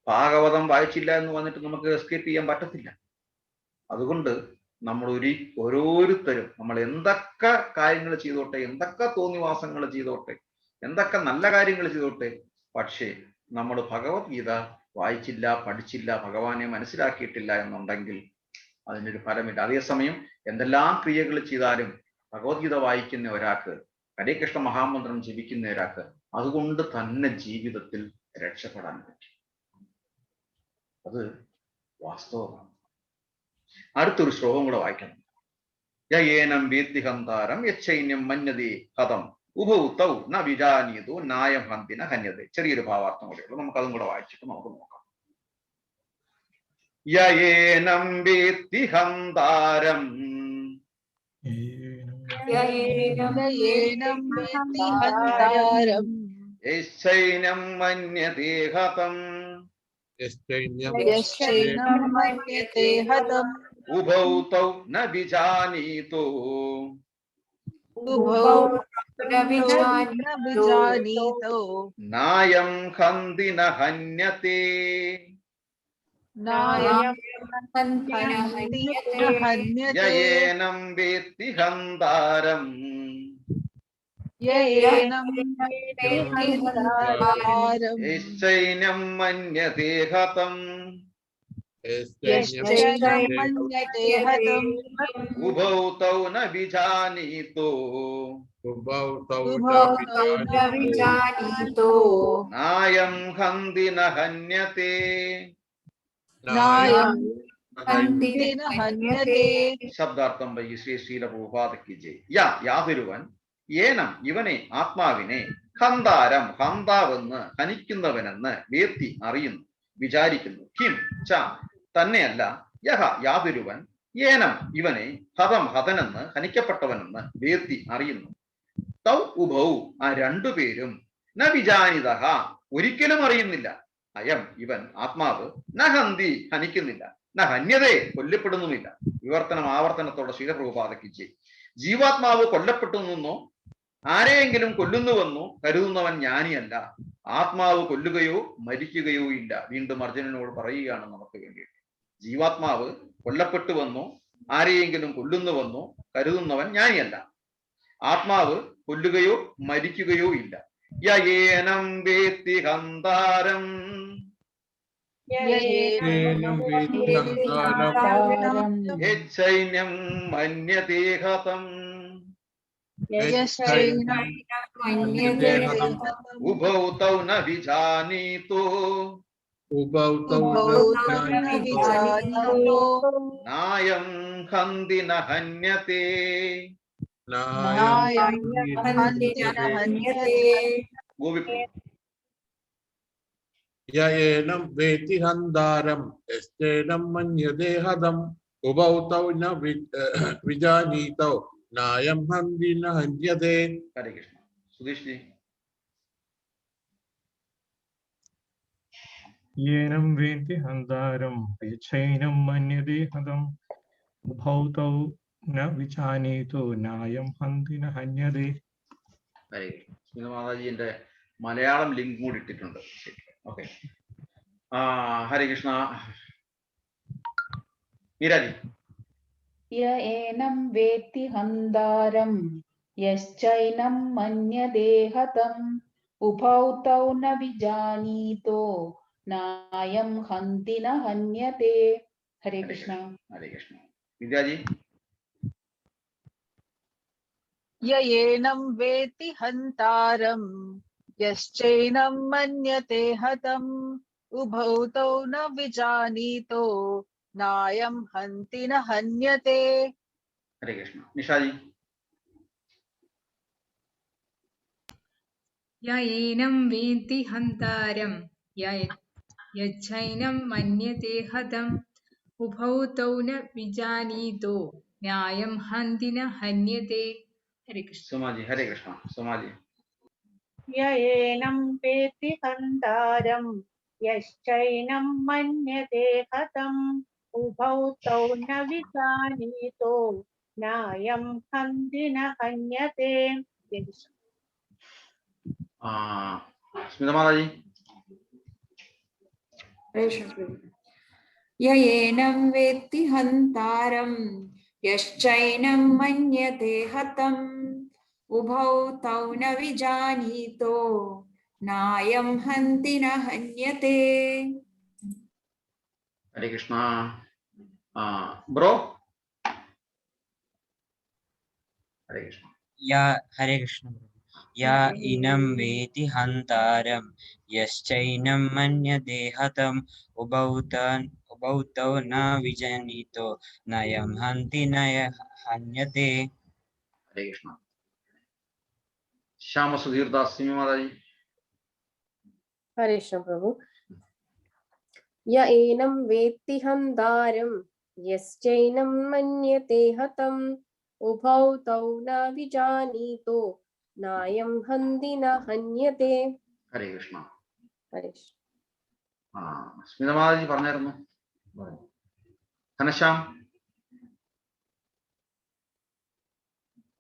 ഭാഗവതം വായിച്ചില്ല എന്ന് വന്നിട്ട് നമുക്ക് എസ്കേപ്പ് ചെയ്യാൻ പറ്റത്തില്ല. അതുകൊണ്ട് നമ്മൾ ഓരോരുത്തരും നമ്മൾ എന്തൊക്കെ കാര്യങ്ങൾ ചെയ്തോട്ടെ, എന്തൊക്കെ തോന്നിവാസങ്ങൾ ചെയ്തോട്ടെ, എന്തൊക്കെ നല്ല കാര്യങ്ങൾ ചെയ്തോട്ടെ, പക്ഷേ നമ്മൾ ഭഗവത്ഗീത വായിച്ചില്ല, പഠിച്ചില്ല, ഭഗവാനെ മനസ്സിലാക്കിയിട്ടില്ല എന്നുണ്ടെങ്കിൽ അതിനൊരു ഫലമില്ല. അതേസമയം എന്തെല്ലാം ക്രിയകൾ ചെയ്താലും ഭഗവത്ഗീത വായിക്കുന്ന ഒരാൾക്ക്, ഹരേ കൃഷ്ണ മഹാമന്ത്രം ജപിക്കുന്ന ഒരാൾക്ക് അതുകൊണ്ട് തന്നെ ജീവിതത്തിൽ രക്ഷപ്പെടാൻ പറ്റും. അത് വാസ്തവമാണ്. അടുത്തൊരു ശ്ലോകം കൂടെ വായിക്കണം. യേനം വേത്തി ഹന്താരം യച്ചൈന്യം മന്യതേ ഹതം ഉഭൗ തൗ ന വിജാനീതോ നായം ഹന്തിന ഹന്യതേ. ചെറിയൊരു ഭാവാർത്ഥം കൂടെയുള്ളൂ. നമുക്ക് അതും കൂടെ വായിച്ചിട്ട് നമുക്ക് നോക്കാം. യേനം വേത്തി ഹന്താരം യച്ചൈന്യം മന്യതേ ഹതം ഉഭൗ തൗ ന വിജാനീതോ നായം ഹന്തി ന ഹന്യതേ. യേനം വേത്തി ഹന്താരം യശ്ചൈനം മന്യതേ ഹതം यश्चैनं मन्यते हतम् उभौ तौ न विजानीतो उभौ तौ न विजानीतो नायं हन्ति न हन्यते नायं हन्ति न हन्यते ശബ്ദാർത്ഥം വൈ ശ്രീ ശ്രീല പ്രഭുപാദയ്ക്ക് ജയ്. യാതൊരുവൻ ഏനം ഇവനെ ആത്മാവിനെ ഹന്താരം ഹന്താവെന്ന് ഹനിക്കുന്നവനെന്ന് വേത്തി അറിയുന്നു വിചാരിക്കുന്നു. കിം ച തന്നെയല്ല യഹ യാതൊരുവൻ ഏനം ഇവനെ ഹതം ഹതനെന്ന് ഹനിക്കപ്പെട്ടവനെന്ന് വേത്തി അറിയുന്നു. തൗ ഉഭൗ ആ രണ്ടുപേരും ന വിജാനിതഹ ഒരിക്കലും അറിയുന്നില്ല. അയം ഇവൻ ആത്മാവ് ന ഹന്തി ഹനിക്കുന്നില്ല, ന ഹന്യതേ കൊല്ലപ്പെടുന്നുമില്ല. വിവർത്തനം ആവർത്തനത്തോടെ ശ്രീലപ്രഭുപാദയ്ക്ക് ജയ്. ജീവാത്മാവ് കൊല്ലപ്പെട്ടു നിന്നോ ആരെയെങ്കിലും കൊല്ലുന്നുവെന്നോ കരുതുന്നവൻ ജ്ഞാനിയല്ല. ആത്മാവ് കൊല്ലുകയോ മരിക്കുകയോ ഇല്ല. വീണ്ടും അർജുനനോട് പറയുകയാണ് നമുക്ക് വേണ്ടിയിട്ട്. ജീവാത്മാവ് കൊല്ലപ്പെട്ടുവെന്നോ ആരെയെങ്കിലും കൊല്ലുന്നുവെന്നോ കരുതുന്നവൻ ജ്ഞാനിയല്ല. ആത്മാവ് കൊല്ലുകയോ മരിക്കുകയോ ഇല്ല. യേനം വേത്തി ഹന്താരം യച്ഛൈന്യം മന്യതേ ഹതം ഉഭൗ തൗ ന വിജാനീതോ നായം ഹന്തി ന ഹന്യതേ യേനം വേത്തി ഹന്താരം യശ്ചൈനം മന്യതേ ഹതം ഉഭൗ തൗ ന വിജാനീതോ നായം ഹന്തി ന ഹന്യതേ. ഹരേ കൃഷ്ണ. സുധീഷ് ജി. येनं वेत्ति हन्तारं यच्छैनं मन्यते हतम् उभौ तौ न विजानीतो नायं हन्ति न हन्यते. ഹരേ കൃഷ്ണ. സ്മിത മാതാജിന്റെ മലയാളം ലിങ്ക് കൂടി ഇട്ടിട്ടുണ്ട്. ശരി, ഓക്കെ. ഹരേ കൃഷ്ണ. മീരാജി. य एनं वेत्ति हन्तारं यश्चैनं मन्यते हतम् उभौ तौ न विजानीतो नायं हन्ति न हन्यते. हरे कृष्ण. ഹരേ കൃഷ്ണ. വിദ്യാജി. य एनं वेत्ति हन्तारं यश्चैनं मन्यते हतम् उभौ तौ न विजानीतो नायं हन्ति न हन्यते. ഹരേ കൃഷ്ണ. നിഷാജി. യേനം വേത്തി ഹന്താരം യച്ഛൈനം മന്യതേ ഹതം ഉഭൗ തൗ ന വിജാനീതോ ന്യായം ഹന്തി ന ഹന്യതേ. ഹരേ കൃഷ്ണ. സുമാജി. ഹരേ കൃഷ്ണ. സുമാജി. യേനം വേത്തി ഹന്താരം യശ്ചൈനം മന്യതേ ഹതം ഉഭൗ തൗ ന വിജാനീതോ നായം ഹന്തി ന ഹന്യതേ. സ്മിത മാതാജി. य एनं वेत्ति हन्तारं यश्चैनं मन्यते हतम् उभौ तौ न विजानीतो नायं हन्ति न हन्यते. ഹരേ കൃഷ്ണ. ബ്രോ. ഹരേ കൃഷ്ണ. ഹരേ കൃഷ്ണ. യാ ഇനം വേത്തി ഹന്താരം യശ്ചൈനം മന്യതേ ഹതം ഉഭൗ തൗ ന വിജാനീതോ നയം ഹന്തി ന ഹന്യതേ. ഹരേ കൃഷ്ണ. ശ്യാമ സുധീർ ദാസ്. സിമി മാതാജി. हरे कृष्ण प्रभु. य एनं वेत्ति हन्तारं यश्चैनं मन्यते हतम् उभौ तौ न विजानीतो नायं हन्ति न हन्यते. ഹരേ കൃഷ്ണ. हरे कृष्ण. സ്മിത മാതാജി പറഞ്ഞായിരുന്നു. ഘനശ്യാം.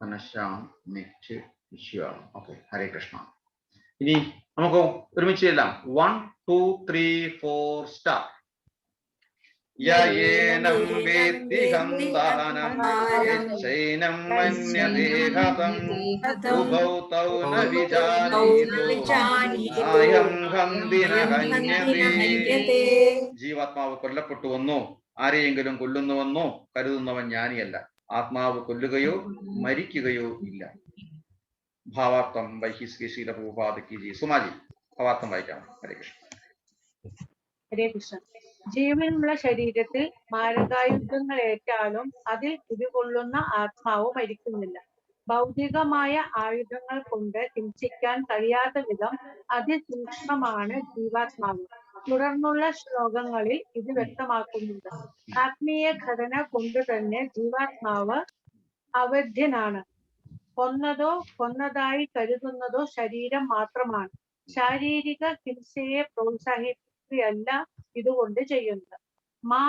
ഘനശ്യാം നെറ്റ് ഇഷ്യൂ ആണ്. ഓക്കെ. ഹരേ കൃഷ്ണ. ഇനി നമുക്ക് ഒരുമിച്ച് എല്ലാം 1 2 3 4 സ്റ്റാർട്ട്. യേനം വേത്തി ഹന്താനം യശ്ചൈനം മന്യതേ ഹതം ഉഭൗ തൗ ന വിജാനീതോ നായം ഹന്തി ന ഹന്യതേ. ജീവാത്മാവ് കൊല്ലപ്പെട്ടുവെന്നോ ആരെയെങ്കിലും കൊല്ലുന്നുവെന്നോ കരുതുന്നവൻ ജ്ഞാനിയല്ല. ആത്മാവ് കൊല്ലുകയോ മരിക്കുകയോ ഇല്ല. ഭാവാർത്ഥം വൈഹിസ്കീശീല ഭൂപാതക്കി ജി. സുമാജി ഭാവാർത്ഥം വായിക്കാം. ഹരേ കൃഷ്ണ. ഹരേ കൃഷ്ണ. ജീവനുള്ള ശരീരത്തിൽ മാരകായുധങ്ങൾ ഏറ്റാലും അതിൽ കുടികൊള്ളുന്ന ആത്മാവ് മരിക്കുന്നില്ല. ഭൗതികമായ ആയുധങ്ങൾ കൊണ്ട് ഹിംസിക്കാൻ കഴിയാത്ത വിധം അതിസൂക്ഷ്മമാണ് ജീവാത്മാവ്. തുടർന്നുള്ള ശ്ലോകങ്ങളിൽ ഇത് വ്യക്തമാക്കുന്നുണ്ട്. ആത്മീയ ഘടന കൊണ്ട് തന്നെ ജീവാത്മാവ് അവധ്യനാണ്. കൊന്നതോ കൊന്നതായി കരുതുന്നതോ ശരീരം മാത്രമാണ്. ശാരീരിക ഹിംസയെ പ്രോത്സാഹിപ്പിക്കുകയല്ല ഇതുകൊണ്ട് ചെയ്യുന്നത്. മാ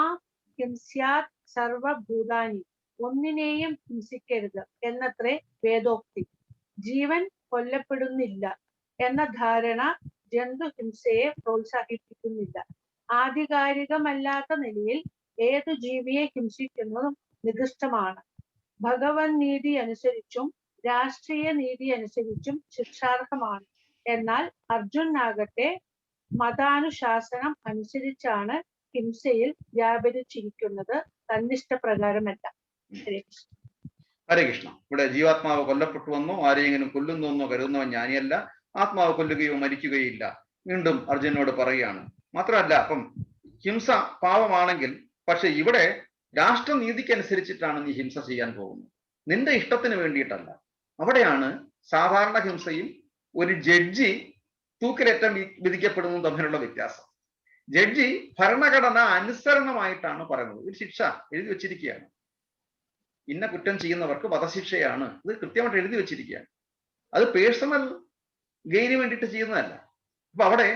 ഹിംസ്യാത് സർവഭൂതാനി, ഒന്നിനെയും ഹിംസിക്കരുത് എന്നത്രേ വേദോക്തി. ജീവൻ കൊല്ലപ്പെടുന്നില്ല എന്ന ധാരണ ജന്തുഹിംസയെ പ്രോത്സാഹിപ്പിക്കുന്നില്ല. ആധികാരികമല്ലാത്ത നിലയിൽ ഏതു ജീവിയെ ഹിംസിക്കുന്നതും നികൃഷ്ടമാണ്. ഭഗവത് നീതി അനുസരിച്ചും രാഷ്ട്രീയ നീതി അനുസരിച്ചും ശിക്ഷാർഹമാണ്. എന്നാൽ അർജുനാകട്ടെ മതാനുശാസനം അനുസരിച്ചാണ് ഹിംസയിൽ വ്യാപരിച്ചിരിക്കുന്നത്, തന്നിഷ്ടപ്രകാരമല്ല. ഹരേ കൃഷ്ണ. ഹരേ കൃഷ്ണ. ഇവിടെ ജീവാത്മാവ് കൊല്ലപ്പെട്ടുവെന്നോ ആരെയെങ്കിലും കൊല്ലുന്നുവെന്നോ കരുതുന്നവൻ ജ്ഞാനിയല്ല. ആത്മാവ് കൊല്ലുകയോ മരിക്കുകയോ ഇല്ല. വീണ്ടും അർജുനോട് പറയുകയാണ്. മാത്രമല്ല, അപ്പം ഹിംസ പാപമാണെങ്കിൽ, പക്ഷെ ഇവിടെ രാഷ്ട്രനീതിക്കനുസരിച്ചിട്ടാണ് നീ ഹിംസ ചെയ്യാൻ പോകുന്നത്, നിന്റെ ഇഷ്ടത്തിന് വേണ്ടിയിട്ടല്ല. അവിടെയാണ് സാധാരണ ഹിംസയും ഒരു ജഡ്ജി തൂക്കിലേറ്റം വിധിക്കപ്പെടുന്നതും തമ്മിലുള്ള വ്യത്യാസം. ജഡ്ജി ഭരണഘടന അനുസരണമായിട്ടാണ് പറയുന്നത്. ഒരു ശിക്ഷ എഴുതി വെച്ചിരിക്കുകയാണ്. ഇന്ന കുറ്റം ചെയ്യുന്നവർക്ക് വധശിക്ഷയാണ്. ഇത് കൃത്യമായിട്ട് എഴുതി വെച്ചിരിക്കുകയാണ്. അത് പേഴ്സണൽ ഗെയിന് വേണ്ടിയിട്ട് ചെയ്യുന്നതല്ല. അപ്പൊ അവിടെ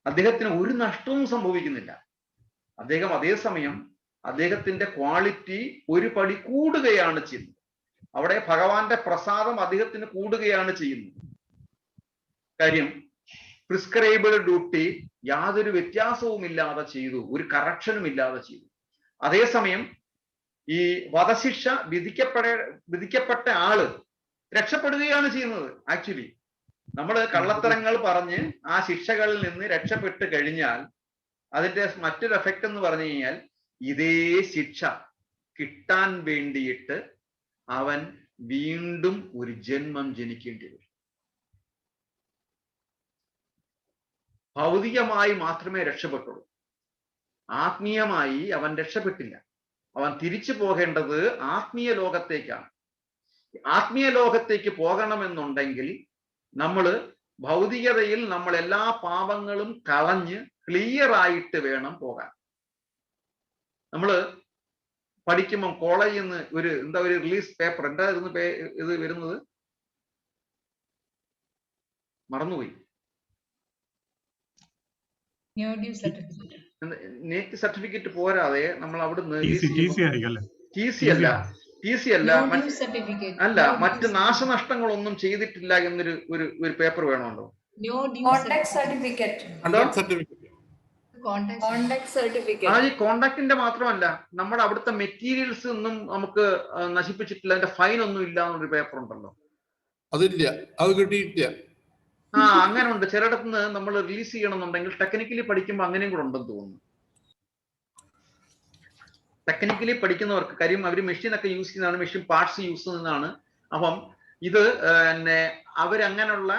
അദ്ദേഹത്തിന് ഒരു നഷ്ടവും സംഭവിക്കുന്നില്ല. അദ്ദേഹം അതേസമയം അദ്ദേഹത്തിന്റെ ക്വാളിറ്റി ഒരു പടി കൂടുകയാണ് ചെയ്യുന്നത്. അവിടെ ഭഗവാന്റെ പ്രസാദം അദ്ദേഹത്തിന് കൂടുകയാണ് ചെയ്യുന്നത്. കാര്യം പ്രിസ്ക്രൈബഡ് ഡ്യൂട്ടി യാതൊരു വ്യത്യാസവും ഇല്ലാതെ ചെയ്തു, ഒരു കറക്ഷനും ഇല്ലാതെ ചെയ്തു. അതേസമയം ഈ വധശിക്ഷ വിധിക്കപ്പെട്ട ആള് രക്ഷപ്പെടുകയാണ് ചെയ്യുന്നത്. ആക്ച്വലി നമ്മൾ കള്ളത്തരങ്ങൾ പറഞ്ഞ് ആ ശിക്ഷകളിൽ നിന്ന് രക്ഷപ്പെട്ട് കഴിഞ്ഞാൽ അതിന്റെ മറ്റൊരു എഫക്റ്റ് എന്ന് പറഞ്ഞു കഴിഞ്ഞാൽ ഇതേ ശിക്ഷ കിട്ടാൻ വേണ്ടിയിട്ട് അവൻ വീണ്ടും ഒരു ജന്മം ജനിക്കേണ്ടി വരും. ഭൗതികമായി മാത്രമേ രക്ഷപ്പെട്ടുള്ളൂ. ആത്മീയമായി അവൻ രക്ഷപ്പെട്ടില്ല. അവൻ തിരിച്ചു പോകേണ്ടത് ആത്മീയ ലോകത്തേക്കാണ്. ആത്മീയ ലോകത്തേക്ക് പോകണമെന്നുണ്ടെങ്കിൽ നമ്മൾ ഭൗതികതയിൽ നമ്മൾ എല്ലാ പാപങ്ങളും കളഞ്ഞ് ക്ലിയർ ആയിട്ട് വേണം പോകാൻ. നമ്മൾ പഠിക്കുമ്പം കോളേജിൽ നിന്ന് ഒരു റിലീസ് പേപ്പർ ഇത് വരുന്നത് മറന്നുപോയി. നേറ്റ് സർട്ടിഫിക്കറ്റ് പോരാതെ നമ്മൾ അവിടുന്ന് അല്ല മറ്റ് നാശനഷ്ടങ്ങളൊന്നും ചെയ്തിട്ടില്ല എന്നൊരു ഒരു പേപ്പർ വേണമല്ലോ. ആ ഈ കോണ്ടാക്ടിന്റെ മാത്രമല്ല, നമ്മുടെ അവിടുത്തെ മെറ്റീരിയൽസ് ഒന്നും നമുക്ക് നശിപ്പിച്ചിട്ടില്ല, അതിന്റെ ഫൈൻ ഒന്നും ഇല്ല എന്നൊരു പേപ്പർ ഉണ്ടല്ലോ. അതില്ല, അത് കിട്ടിയിട്ടില്ല. അങ്ങനെ ഉണ്ട്. ചിലയിടത്തുനിന്ന് നമ്മൾ റിലീസ് ചെയ്യണമെന്നുണ്ടെങ്കിൽ ടെക്നിക്കലി പഠിക്കുമ്പോൾ അങ്ങനെയും കൂടെ ഉണ്ടെന്ന് തോന്നുന്നു. ടെക്നിക്കലി പഠിക്കുന്നവർക്ക്, കാര്യം അവർ മെഷീനൊക്കെ യൂസ് ചെയ്യുന്നതാണ്, മെഷീൻ പാർട്സ് യൂസ് ചെയ്യുന്നതാണ്. അപ്പം ഇത് അവരങ്ങനെയുള്ള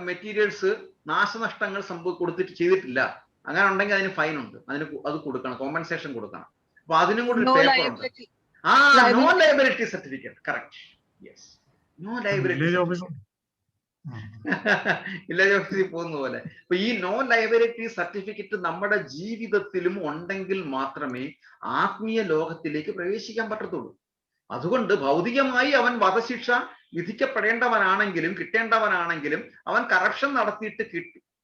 മെറ്റീരിയൽസ് നാശനഷ്ടങ്ങൾ കൊടുത്തിട്ട് ചെയ്തിട്ടില്ല, അങ്ങനെ ഉണ്ടെങ്കിൽ അതിന് ഫൈൻ ഉണ്ട്, അത് കൊടുക്കണം, കോമ്പൻസേഷൻ കൊടുക്കണം. അപ്പൊ അതിനും കൂടി ഒരു പേപ്പർ ഉണ്ട്. No liability certificate. Correct. Yes, no liability. Village ഓഫീസിൽ പോകുന്ന പോലെ. അപ്പൊ ഈ നോ ലയബിലിറ്റി സർട്ടിഫിക്കറ്റ് നമ്മുടെ ജീവിതത്തിലും ഉണ്ടെങ്കിൽ മാത്രമേ ആത്മീയ ലോകത്തിലേക്ക് പ്രവേശിക്കാൻ പറ്റത്തുള്ളൂ. അതുകൊണ്ട് ഭൗതികമായി അവൻ വധശിക്ഷ വിധിക്കപ്പെടേണ്ടവനാണെങ്കിലും കിട്ടേണ്ടവനാണെങ്കിലും അവൻ കറപ്ഷൻ നടത്തിയിട്ട്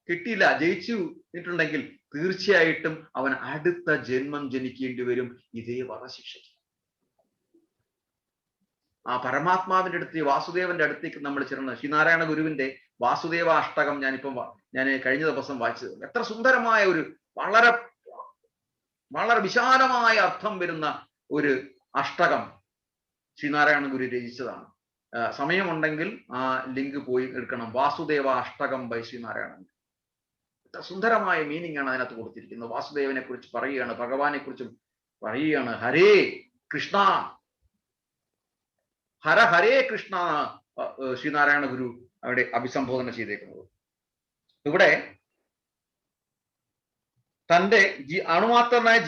കിട്ടിയില്ല, ജയിച്ചിട്ടുണ്ടെങ്കിൽ തീർച്ചയായിട്ടും അവൻ അടുത്ത ജന്മം ജനിക്കേണ്ടി വരും ഇതേ വധശിക്ഷയ്ക്ക്. ആ പരമാത്മാവിന്റെ അടുത്ത്, വാസുദേവന്റെ അടുത്തേക്ക് നമ്മൾ ചെല്ലുന്നത്. ശ്രീനാരായണ ഗുരുവിന്റെ വാസുദേവ അഷ്ടകം ഞാൻ കഴിഞ്ഞ ദിവസം വായിച്ചത്. എത്ര സുന്ദരമായ വളരെ വളരെ വിശാലമായ അർത്ഥം വരുന്ന ഒരു അഷ്ടകം ശ്രീനാരായണ ഗുരു രചിച്ചതാണ്. സമയമുണ്ടെങ്കിൽ ആ ലിങ്ക് പോയി എടുക്കണം. വാസുദേവ അഷ്ടകം ബൈ ശ്രീനാരായണൻ. സുന്ദരമായ മീനിങ് ആണ് അതിനകത്ത് കൊടുത്തിരിക്കുന്നത്. വാസുദേവനെ കുറിച്ച് പറയുകയാണ്, ഭഗവാനെ കുറിച്ച് പറയുകയാണ്. ഹരേ കൃഷ്ണ, ഹര ഹരേ കൃഷ്ണ ശ്രീനാരായണ ഗുരു അവിടെ അഭിസംബോധന ചെയ്തേക്കുന്നത്. ഇവിടെ തന്റെ അണുമാത്രനായ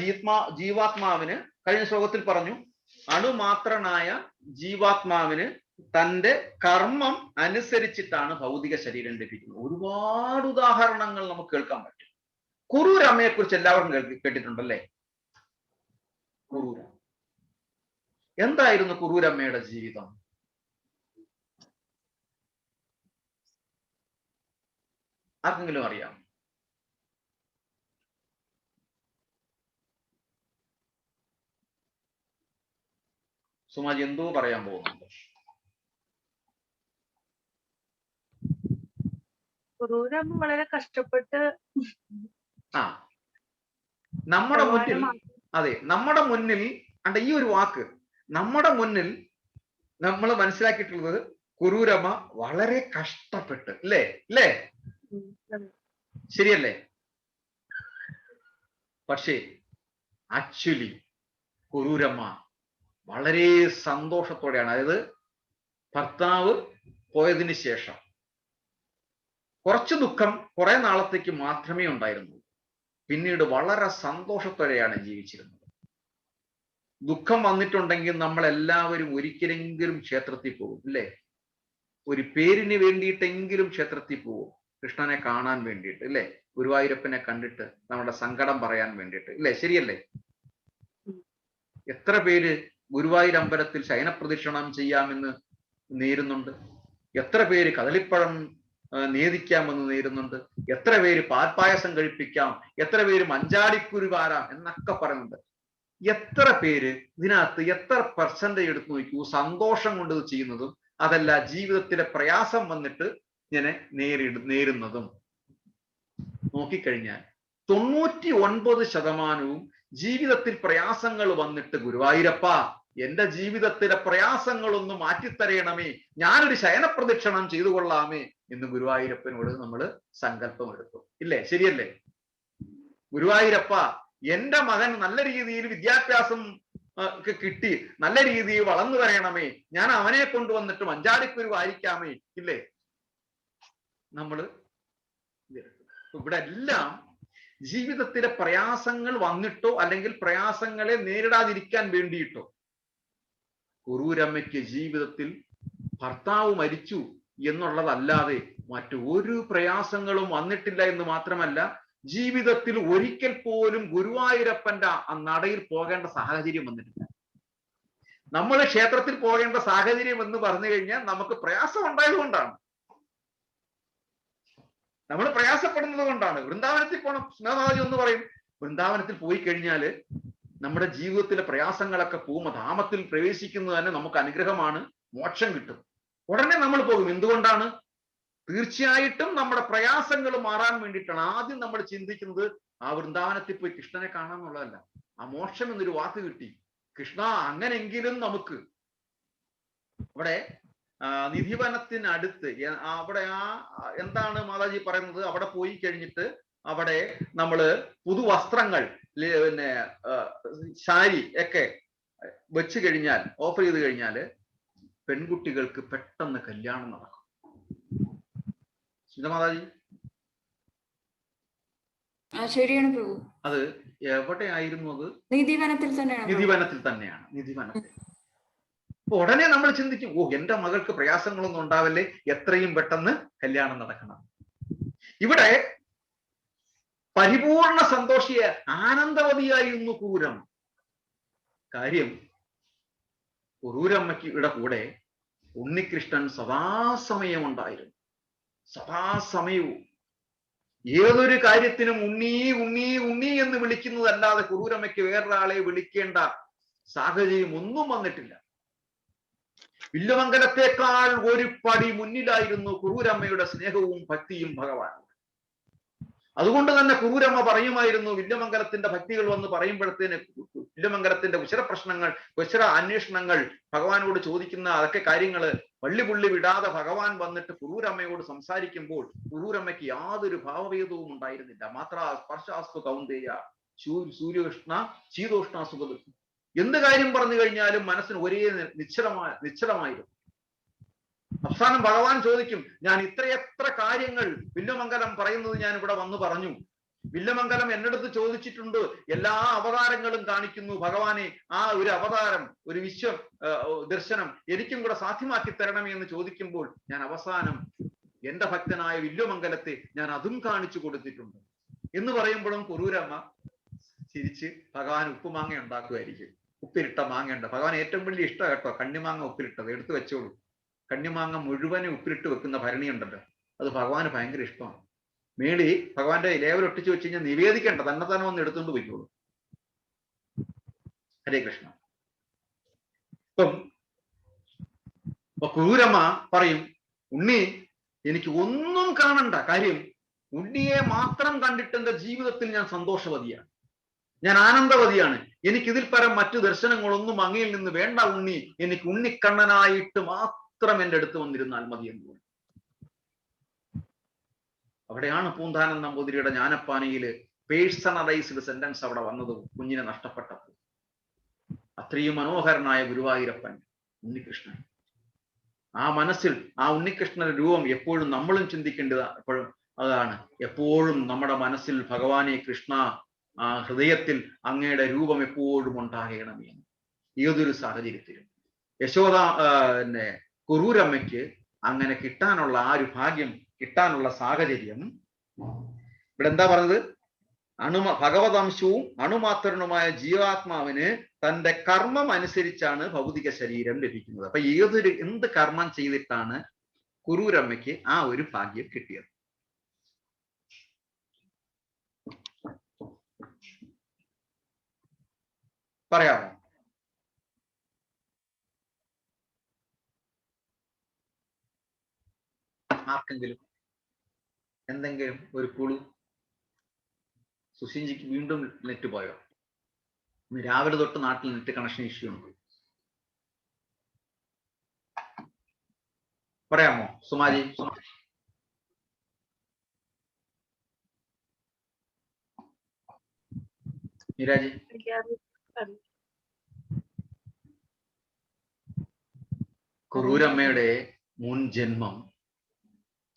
ജീവാത്മാവിന്, കഴിഞ്ഞ ശ്ലോകത്തിൽ പറഞ്ഞു, അണുമാത്രനായ ജീവാത്മാവിന് തന്റെ കർമ്മം അനുസരിച്ചിട്ടാണ് ഭൗതിക ശരീരം ലഭിക്കുന്നത്. ഒരുപാട് ഉദാഹരണങ്ങൾ നമുക്ക് കേൾക്കാൻ പറ്റും. കുറൂരമ്മയെ കുറിച്ച് എല്ലാവരും കേട്ടിട്ടുണ്ടല്ലേ? കുറൂര എന്തായിരുന്നു കുറൂരമ്മയുടെ ജീവിതം? ആർക്കെങ്കിലും അറിയാം? സുമാജി എന്തോ പറയാൻ പോകുന്നുണ്ട്. കുറൂരമ്മ വളരെ കഷ്ടപ്പെട്ട് നമ്മുടെ മുന്നിൽ, അതെ, നമ്മുടെ മുന്നിൽ അണ്ട ഈ ഒരു വാക്ക് നമ്മുടെ മുന്നിൽ നമ്മൾ മനസ്സിലാക്കിയിട്ടുള്ളത് കുറൂരമ്മ വളരെ കഷ്ടപ്പെട്ട്, അല്ലേ? അല്ലേ? ശരിയല്ലേ? പക്ഷേ ആക്ച്വലി കുറൂരമ്മ വളരെ സന്തോഷത്തോടെയാണ്, അതായത് ഭർത്താവ് പോയതിന് ശേഷം കുറച്ച് ദുഃഖം കുറെ നാളത്തേക്ക് മാത്രമേ ഉണ്ടായിരുന്നുള്ളൂ. പിന്നീട് വളരെ സന്തോഷത്തോടെയാണ് ജീവിച്ചിരുന്നത്. ദുഃഖം വന്നിട്ടുണ്ടെങ്കിൽ നമ്മൾ എല്ലാവരും ഒരിക്കലെങ്കിലും ക്ഷേത്രത്തിൽ പോകും, അല്ലേ? ഒരു പേരിന് വേണ്ടിയിട്ടെങ്കിലും ക്ഷേത്രത്തിൽ പോകും, കൃഷ്ണനെ കാണാൻ വേണ്ടിയിട്ട്, അല്ലേ? ഗുരുവായൂരപ്പനെ കണ്ടിട്ട് നമ്മുടെ സങ്കടം പറയാൻ വേണ്ടിയിട്ട്, അല്ലേ? ശരിയല്ലേ? എത്ര പേര് ഗുരുവായൂർ അമ്പലത്തിൽ ശയനപ്രദക്ഷിണം ചെയ്യാമെന്ന് നേരുന്നുണ്ട്? എത്ര പേര് കദളിപ്പഴം നേദിക്കാമെന്ന് നേരുന്നുണ്ട്? എത്ര പേര് പാൽപ്പായസം കഴിപ്പിക്കാം, എത്ര പേര് മഞ്ചാടിക്കുരു വാരാം എന്നൊക്കെ പറയുന്നുണ്ട്. എത്ര പേര് ഇതിനകത്ത് എത്ര പെർസെന്റേജ് എടുത്തു നോക്കൂ സന്തോഷം കൊണ്ട് ഇത് ചെയ്യുന്നതും അതല്ല ജീവിതത്തിലെ പ്രയാസം വന്നിട്ട് ഇങ്ങനെ നേരുന്നതും നോക്കിക്കഴിഞ്ഞാൽ 99% ജീവിതത്തിൽ പ്രയാസങ്ങൾ വന്നിട്ട് ഗുരുവായൂരപ്പ എന്റെ ജീവിതത്തിലെ പ്രയാസങ്ങളൊന്ന് മാറ്റിത്തരയണമേ, ഞാനൊരു ശയനപ്രദക്ഷിണം ചെയ്തു കൊള്ളാമേ എന്ന് ഗുരുവായൂരപ്പനോട് നമ്മൾ സങ്കല്പം എടുത്തു, ഇല്ലേ? ശരിയല്ലേ? ഗുരുവായൂരപ്പ എന്റെ മകൻ നല്ല രീതിയിൽ വിദ്യാഭ്യാസം കിട്ടി നല്ല രീതിയിൽ വളർന്നു വരയണമേ, ഞാൻ അവനെ കൊണ്ടുവന്നിട്ട് മഞ്ചാടിക്കുരു വായിക്കാമേ, ഇല്ലേ? നമ്മള് ഇവിടെ എല്ലാം ജീവിതത്തിലെ പ്രയാസങ്ങൾ വന്നിട്ടോ അല്ലെങ്കിൽ പ്രയാസങ്ങളെ നേരിടാതിരിക്കാൻ വേണ്ടിയിട്ടോ. കുറൂരമ്മയ്ക്ക് ജീവിതത്തിൽ ഭർത്താവ് മരിച്ചു എന്നുള്ളതല്ലാതെ മറ്റൊരു പ്രയാസങ്ങളും വന്നിട്ടില്ല എന്ന് മാത്രമല്ല, ജീവിതത്തിൽ ഒരിക്കൽ പോലും ഗുരുവായൂരപ്പന്റെ ആ നടയിൽ പോകേണ്ട സാഹചര്യം വന്നിട്ടില്ല. നമ്മൾ ക്ഷേത്രത്തിൽ പോകേണ്ട സാഹചര്യം എന്ന് പറഞ്ഞു കഴിഞ്ഞാൽ നമുക്ക് പ്രയാസം ഉണ്ടായത് കൊണ്ടാണ്, നമ്മൾ പ്രയാസപ്പെടുന്നത് കൊണ്ടാണ്. വൃന്ദാവനത്തിൽ പോകണം, സ്നേഹമാജി ഒന്ന് പറയും, വൃന്ദാവനത്തിൽ പോയി കഴിഞ്ഞാല് നമ്മുടെ ജീവിതത്തിലെ പ്രയാസങ്ങളൊക്കെ പോകുമ്പോൾ ധാമത്തിൽ പ്രവേശിക്കുന്നത് തന്നെ നമുക്ക് അനുഗ്രഹമാണ്, മോക്ഷം കിട്ടും. ഉടനെ നമ്മൾ പോകും. എന്തുകൊണ്ടാണ്? തീർച്ചയായിട്ടും നമ്മുടെ പ്രയാസങ്ങൾ മാറാൻ വേണ്ടിയിട്ടാണ്. ആദ്യം നമ്മൾ ചിന്തിക്കുന്നത് ആ വൃന്ദാവനത്തിൽ പോയി കൃഷ്ണനെ കാണാന്നുള്ളതല്ല. ആ മോക്ഷം എന്നൊരു വാക്ക് കിട്ടി, കൃഷ്ണ അങ്ങനെങ്കിലും നമുക്ക് അവിടെ നിധിവനത്തിനടുത്ത് അവിടെ എന്താണ് മാതാജി പറയുന്നത്, അവിടെ പോയി കഴിഞ്ഞിട്ട് അവിടെ നമ്മള് പുതുവസ്ത്രങ്ങൾ പിന്നെ സാരി ഒക്കെ വെച്ച് കഴിഞ്ഞാൽ, ഓഫർ ചെയ്ത് കഴിഞ്ഞാൽ പെൺകുട്ടികൾക്ക് പെട്ടെന്ന് കല്യാണം നടക്കും. മാതാജി ശരിയാണ് പ്രഭു. അത് എവിടെയായിരുന്നു? അത് നിധിവനത്തിൽ തന്നെയാണ്. നിധിവനത്തിൽ. അപ്പൊ ഉടനെ നമ്മൾ ചിന്തിക്കും, ഓ എന്റെ മകൾക്ക് പ്രയാസങ്ങളൊന്നും ഉണ്ടാവല്ലേ, എത്രയും പെട്ടെന്ന് കല്യാണം നടക്കണം. ഇവിടെ പരിപൂർണ സന്തോഷിയെ ആനന്ദവതിയായിരുന്നു കുറൂരമ്മ. കാര്യം കുറൂരമ്മയ്ക്ക് കൂടെ ഉണ്ണികൃഷ്ണൻ സദാസമയം ഉണ്ടായിരുന്നു. സദാസമയവും ഏതൊരു കാര്യത്തിനും ഉണ്ണി ഉണ്ണി ഉണ്ണി എന്ന് വിളിക്കുന്നതല്ലാതെ കുറൂരമ്മയ്ക്ക് വേറൊരാളെ വിളിക്കേണ്ട സാഹചര്യം ഒന്നും വന്നിട്ടില്ല. വില്ലുമംഗലത്തെക്കാൾ ഒരു പടി മുന്നിലായിരുന്നു കുറൂരമ്മയുടെ സ്നേഹവും ഭക്തിയും ഭഗവാൻ. അതുകൊണ്ട് തന്നെ കുറൂരമ്മ പറയുമായിരുന്നു, വില്യമംഗലത്തിന്റെ ഭക്തികൾ വന്ന് പറയുമ്പോഴത്തേന് വില്യമംഗലത്തിന്റെ കുശല അന്വേഷണങ്ങൾ ഭഗവാനോട് ചോദിക്കുന്ന അതൊക്കെ കാര്യങ്ങള് പള്ളിപുള്ളി വിടാതെ ഭഗവാൻ വന്നിട്ട് കുറൂരമ്മയോട് സംസാരിക്കുമ്പോൾ കുറൂരമ്മയ്ക്ക് യാതൊരു ഭാവഭേദവും ഉണ്ടായിരുന്നില്ല. മാത്ര സ്പർശാസ്തു കൗന്ദേയ സൂര്യകൃഷ്ണ ശീതോഷ്ണ സുഖദ. എന്ത് കാര്യം പറഞ്ഞു കഴിഞ്ഞാലും മനസ്സിന് ഒരേ നിശ്ചലമായിരുന്നു. അവസാനം ഭഗവാൻ ചോദിക്കും, ഞാൻ ഇത്രയെത്ര കാര്യങ്ങൾ വില്യമംഗലം പറയുന്നത് ഞാൻ ഇവിടെ വന്ന് പറഞ്ഞു. വില്യമംഗലം എന്നടുത്ത് ചോദിച്ചിട്ടുണ്ട്, എല്ലാ അവതാരങ്ങളും കാണിക്കുന്നു ഭഗവാനെ, ആ ഒരു അവതാരം, ഒരു ദർശനം എനിക്കും കൂടെ സാധ്യമാക്കി തരണമേ എന്ന് ചോദിക്കുമ്പോൾ ഞാൻ അവസാനം എന്റെ ഭക്തനായ വില്യമംഗലത്തെ ഞാൻ അതും കാണിച്ചു കൊടുത്തിട്ടുണ്ട് എന്ന് പറയുമ്പോഴും കുറൂരമ്മ ചിരിച്ച് ഭഗവാൻ ഉപ്പുമാങ്ങ ഉണ്ടാക്കുമായിരിക്കും. ഉപ്പിലിട്ട മാങ്ങയുണ്ട് ഭഗവാൻ ഏറ്റവും വലിയ ഇഷ്ടം കേട്ടോ, കണ്ണിമാങ്ങ ഉപ്പിലിട്ടത് എടുത്തു വെച്ചോളൂ. കണ്ണിമാങ്ങ മുഴുവനും ഉപ്പിലിട്ട് വെക്കുന്ന ഭരണി ഉണ്ടല്ലോ, അത് ഭഗവാന് ഭയങ്കര ഇഷ്ടമാണ്. മേടി ഭഗവാന്റെ ലേവൽ ഒട്ടിച്ചു വെച്ച് കഴിഞ്ഞാൽ നിവേദിക്കണ്ട, തന്നെ വന്ന് എടുത്തുകൊണ്ട് പോയിക്കോളൂ. ഹരേ കൃഷ്ണ. ഇപ്പൊ കുറൂരമ്മ പറയും, ഉണ്ണി എനിക്ക് ഒന്നും കാണണ്ട, കാര്യം ഉണ്ണിയെ മാത്രം കണ്ടിട്ട് എന്റെ ജീവിതത്തിൽ ഞാൻ സന്തോഷവതിയാണ്, ഞാൻ ആനന്ദവതിയാണ്. എനിക്ക് ഇതിൽ പരം മറ്റു ദർശനങ്ങളൊന്നും അങ്ങയിൽ നിന്ന് വേണ്ട ഉണ്ണി, എനിക്ക് ഉണ്ണിക്കണ്ണനായിട്ട് മാത്രം എൻ്റെ അടുത്ത് വന്നിരുന്നാൽ മതി എന്ന് പറഞ്ഞു. അവിടെയാണ് പൂന്താനൻ നമ്പൂതിരിയുടെ ജ്ഞാനപ്പാനയില് പേഴ്സണലൈസ്ഡ് സെന്റൻസ് അവിടെ വന്നത്, കുഞ്ഞിനെ നഷ്ടപ്പെട്ടപ്പോൾ. അത്രയും മനോഹരനായ ഗുരുവായൂരപ്പൻ ഉണ്ണികൃഷ്ണൻ. ആ മനസ്സിൽ ആ ഉണ്ണികൃഷ്ണന്റെ രൂപം എപ്പോഴും നമ്മളും ചിന്തിക്കേണ്ടത് എപ്പോഴും അതാണ്. എപ്പോഴും നമ്മുടെ മനസ്സിൽ ഭഗവാനെ കൃഷ്ണ, ആ ഹൃദയത്തിൽ അങ്ങയുടെ രൂപം എപ്പോഴും ഉണ്ടാകണമേ. ഏതൊരു സാഹചര്യത്തിലും യശോദ കുറൂരമ്മയ്ക്ക് അങ്ങനെ കിട്ടാനുള്ള ആ ഒരു ഭാഗ്യം കിട്ടാനുള്ള സാഹചര്യം ഇവിടെ എന്താ പറഞ്ഞത്? ഭഗവതംശവും അണുമാത്രനുമായ ജീവാത്മാവിന് തന്റെ കർമ്മം അനുസരിച്ചാണ് ഭൗതിക ശരീരം ലഭിക്കുന്നത്. അപ്പൊ എന്ത് കർമ്മം ചെയ്തിട്ടാണ് കുറൂരമ്മയ്ക്ക് ആ ഒരു ഭാഗ്യം കിട്ടിയത്? പറയാമോ? ആർക്കെങ്കിലും എന്തെങ്കിലും ഒരു കുളു? സുശീഞ്ചിക്ക് വീണ്ടും നെറ്റ് പോയോ? ഇന്ന് രാവിലെ തൊട്ട് നാട്ടിൽ നെറ്റ് കണക്ഷൻ ഇഷ്യൂ ഉണ്ട്. പറയാമോ സുമാജി? നീരാജി? കുറൂരമ്മയുടെ മുൻ ജന്മം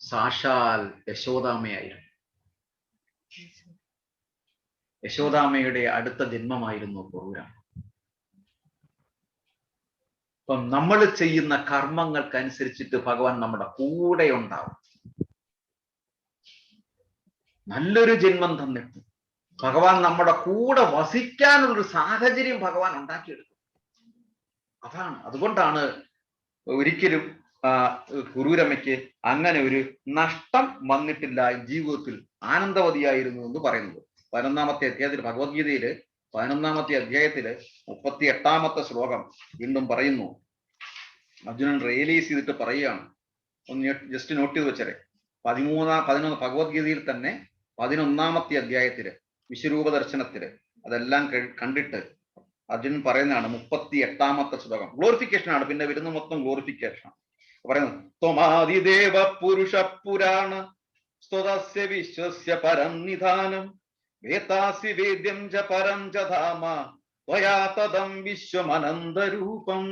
സാക്ഷാൽ യശോദാമ്മയായിരുന്നു. യശോദാമ്മയുടെ അടുത്ത ജന്മമായിരുന്നു കുറൂരമ്മ. അപ്പം നമ്മൾ ചെയ്യുന്ന കർമ്മങ്ങൾക്കനുസരിച്ചിട്ട് ഭഗവാൻ നമ്മുടെ കൂടെ ഉണ്ടാവും. നല്ലൊരു ജന്മം തന്നിട്ട് ഭഗവാൻ നമ്മുടെ കൂടെ വസിക്കാനുള്ളൊരു സാഹചര്യം ഭഗവാൻ ഉണ്ടാക്കിയെടുക്കും. അതാണ്, അതുകൊണ്ടാണ് ഒരിക്കലും കുറൂരമ്മയ്ക്ക് അങ്ങനെ ഒരു നഷ്ടം വന്നിട്ടില്ല, ജീവിതത്തിൽ ആനന്ദവതിയായിരുന്നു എന്ന് പറയുന്നത്. 11-ാമത്തെ അധ്യായത്തിൽ, ഭഗവത്ഗീതയില് 11-ാമത്തെ അധ്യായത്തില് 38-ാമത്തെ ശ്ലോകം വീണ്ടും പറയുന്നു. അർജുനൻ റിയലൈസ് ചെയ്തിട്ട് പറയുകയാണ്, ഒന്ന് ജസ്റ്റ് നോട്ട് ചെയ്ത് വെച്ചേ. 11 ഭഗവത്ഗീതയിൽ തന്നെ 11-ാമത്തെ അധ്യായത്തില് വിശ്വരൂപ ദർശനത്തില് അതെല്ലാം കണ്ടിട്ട് അർജുനൻ പറയുന്നതാണ് 38-ാമത്തെ ശ്ലോകം. ഗ്ലോറിഫിക്കേഷൻ ആണ്, പിന്നെ വരുന്ന മൊത്തം ഗ്ലോറിഫിക്കേഷൻ ആണ്. പറയുന്നത്, ത്വമാദിദേവ പുരുഷ പുരാണ സ്തുതസ്യ വിശ്വസ്യ പരം നിധാനം വേതാസി വേദ്യം ച പരം ച ധാമ ത്വയാ തദം വിശ്വമനന്തരൂപം.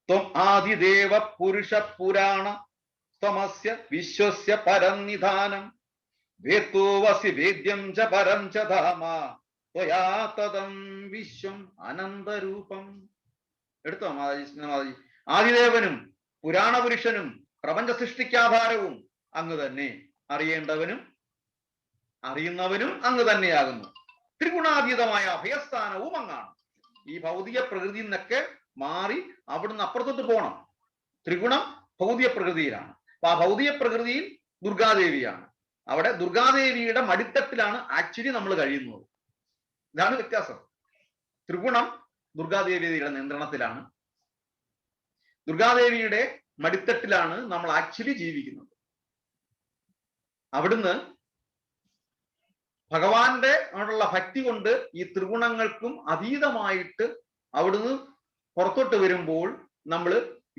ത്വം ആദിദേവ പുരുഷ പുരാണ സ്തമസ്യ വിശ്വസ്യ പരം നിധാനം വേത്തോവസി വേദ്യം ച പരം ച ധാമ ത്വയാ തദം വിശ്വം അനന്തരൂപം. എടുത്തോ മാതാജി? ആദിദേവനും പുരാണപുരുഷനും പ്രപഞ്ച സൃഷ്ടിക്കാധാരവും അങ്ങ് തന്നെ, അറിയേണ്ടവനും അറിയുന്നവനും അങ്ങ് തന്നെയാകുന്നു. ത്രിഗുണാതീതമായ അഭയസ്ഥാനവും അങ്ങാണ്. ഈ ഭൗതിക പ്രകൃതിയിൽ നിന്നൊക്കെ മാറി അവിടുന്ന് അപ്പുറത്തോട്ട് പോകണം. ത്രിഗുണം ഭൗതിക പ്രകൃതിയിലാണ്. അപ്പൊ ആ ഭൗതിക പ്രകൃതിയിൽ ദുർഗാദേവിയാണ്. അവിടെ ദുർഗാദേവിയുടെ മടിത്തട്ടിലാണ് ആക്ച്വലി നമ്മൾ കഴിയുന്നത്. ഇതാണ് വ്യത്യാസം. ത്രിഗുണം ദുർഗാദേവിയുടെ നിയന്ത്രണത്തിലാണ്, ദുർഗാദേവിയുടെ മടിത്തട്ടിലാണ് നമ്മൾ ആക്ച്വലി ജീവിക്കുന്നത്. അവിടുന്ന് ഭഗവാന്റെ ഉള്ള ഭക്തി കൊണ്ട് ഈ ത്രിഗുണങ്ങൾക്കും അതീതമായിട്ട് അവിടുന്ന് പുറത്തോട്ട് വരുമ്പോൾ നമ്മൾ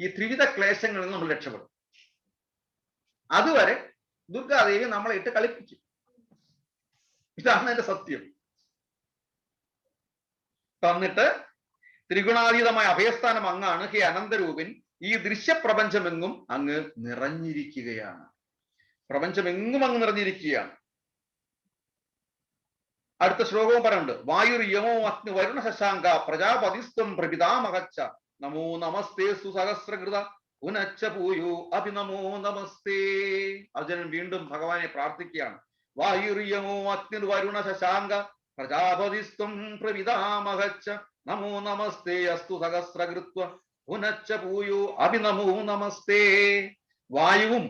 ഈ ത്രിവിധ ക്ലേശങ്ങളിൽ നിന്ന് നമ്മൾ രക്ഷപ്പെടും. അതുവരെ ദുർഗാദേവി നമ്മളെ ഇട്ട് കളിപ്പിക്കും. ഇതാണ് എന്റെ സത്യം. തന്നിട്ട് ത്രിഗുണാതീതമായ അഭയസ്ഥാനം അങ്ങാണ് ഹേ അനന്തരൂപൻ. ഈ ദൃശ്യപ്രപഞ്ചമെങ്ങും അങ്ങ് നിറഞ്ഞിരിക്കുകയാണ്. പ്രപഞ്ചമെങ്ങും അങ്ങ് നിറഞ്ഞിരിക്കുകയാണ്. അടുത്ത ശ്ലോകവും പറയുന്നുണ്ട്. വായുർ യമോ അഗ്നി വരുണ ശശാങ്ക പ്രജാപതിസ്ത്വം പ്രപിതാമഹച്ച നമോ നമസ്തേ സുസഹസ്രകൃത പുനച്ച പൂയോ അഭിനമോ നമസ്തേ. അർജുനൻ വീണ്ടും ഭഗവാനെ പ്രാർത്ഥിക്കുകയാണ്. വായുർ യമോ അഗ്നി വരുണ ശശാങ്ക പ്രജാപതിസ്ത്വം പ്രപിതാമഹച്ച നമോ നമസ്തേ അസ്തു സഹസ്രകൃത്വ പുനച്ച പൂയോ അഭിനമോ നമസ്തേ. വായുവും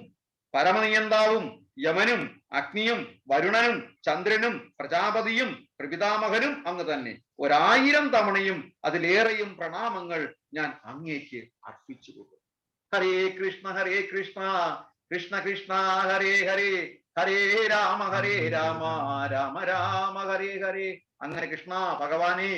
പരമനിയന്താവും യമനും അഗ്നിയും വരുണനും ചന്ദ്രനും പ്രജാപതിയും പ്രപിതാമഹനും അങ്ങ് തന്നെ. 1000 തവണയും അതിലേറെയും പ്രണാമങ്ങൾ ഞാൻ അങ്ങേക്ക് അർപ്പിച്ചുകൊള്ളു. ഹരേ കൃഷ്ണ കൃഷ്ണ കൃഷ്ണ ഹരേ ഹരേ ഹരേ രാമ രാമ രാമ ഹരേ ഹരേ. അങ്ങനെ കൃഷ്ണ ഭഗവാനെ,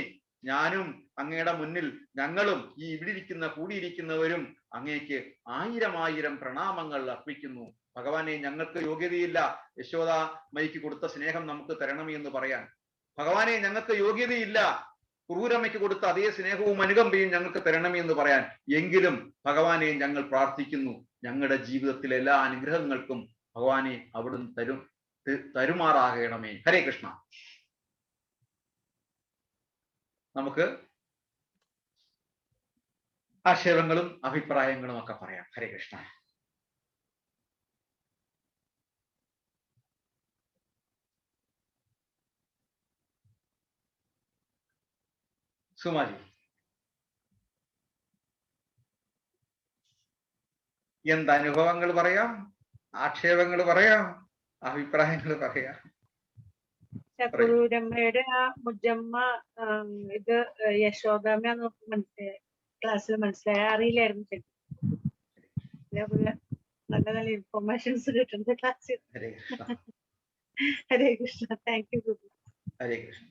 ഞാനും അങ്ങയുടെ മുന്നിൽ ഞങ്ങളും ഈ ഇവിടെ കൂടിയിരിക്കുന്നവരും അങ്ങേക്ക് 1000 പ്രണാമങ്ങൾ അർപ്പിക്കുന്നു. ഭഗവാനെ, ഞങ്ങൾക്ക് യോഗ്യതയില്ല യശോദ മൈക്ക് കൊടുത്ത സ്നേഹം നമുക്ക് തരണമേ എന്ന് പറയാൻ. ഭഗവാനെ, ഞങ്ങൾക്ക് യോഗ്യതയില്ല ക്രൂരമ്മയ്ക്ക് കൊടുത്ത അതേ സ്നേഹവും അനുകമ്പയും ഞങ്ങൾക്ക് തരണമേ എന്ന് പറയാൻ. എങ്കിലും ഭഗവാനെ ഞങ്ങൾ പ്രാർത്ഥിക്കുന്നു, ഞങ്ങളുടെ ജീവിതത്തിലെ എല്ലാ അനുഗ്രഹങ്ങൾക്കും ഭഗവാനെ അവിടുന്ന് തരുമാറാകണമേ. ഹരേ കൃഷ്ണ. നമുക്ക് ആക്ഷേപങ്ങളും അഭിപ്രായങ്ങളും ഒക്കെ പറയാം. ഹരേ കൃഷ്ണ. സുമാരി, എന്തനുഭവങ്ങൾ പറയാം, ആക്ഷേപങ്ങൾ പറയാം, അഭിപ്രായങ്ങൾ പറയാം. ക്രൂരമ്മയുടെ ആ മുജമ്മ ഇത് യശോദാമ്മ മനസ്സിലായി, ക്ലാസ്സിൽ മനസ്സിലായി, അറിയില്ലായിരുന്നു. ഇതേപോലെ നല്ല നല്ല ഇൻഫോർമേഷൻസ് കിട്ടുന്ന ക്ലാസ്സിൽ. Hare Krishna. Thank you. Hare Krishna.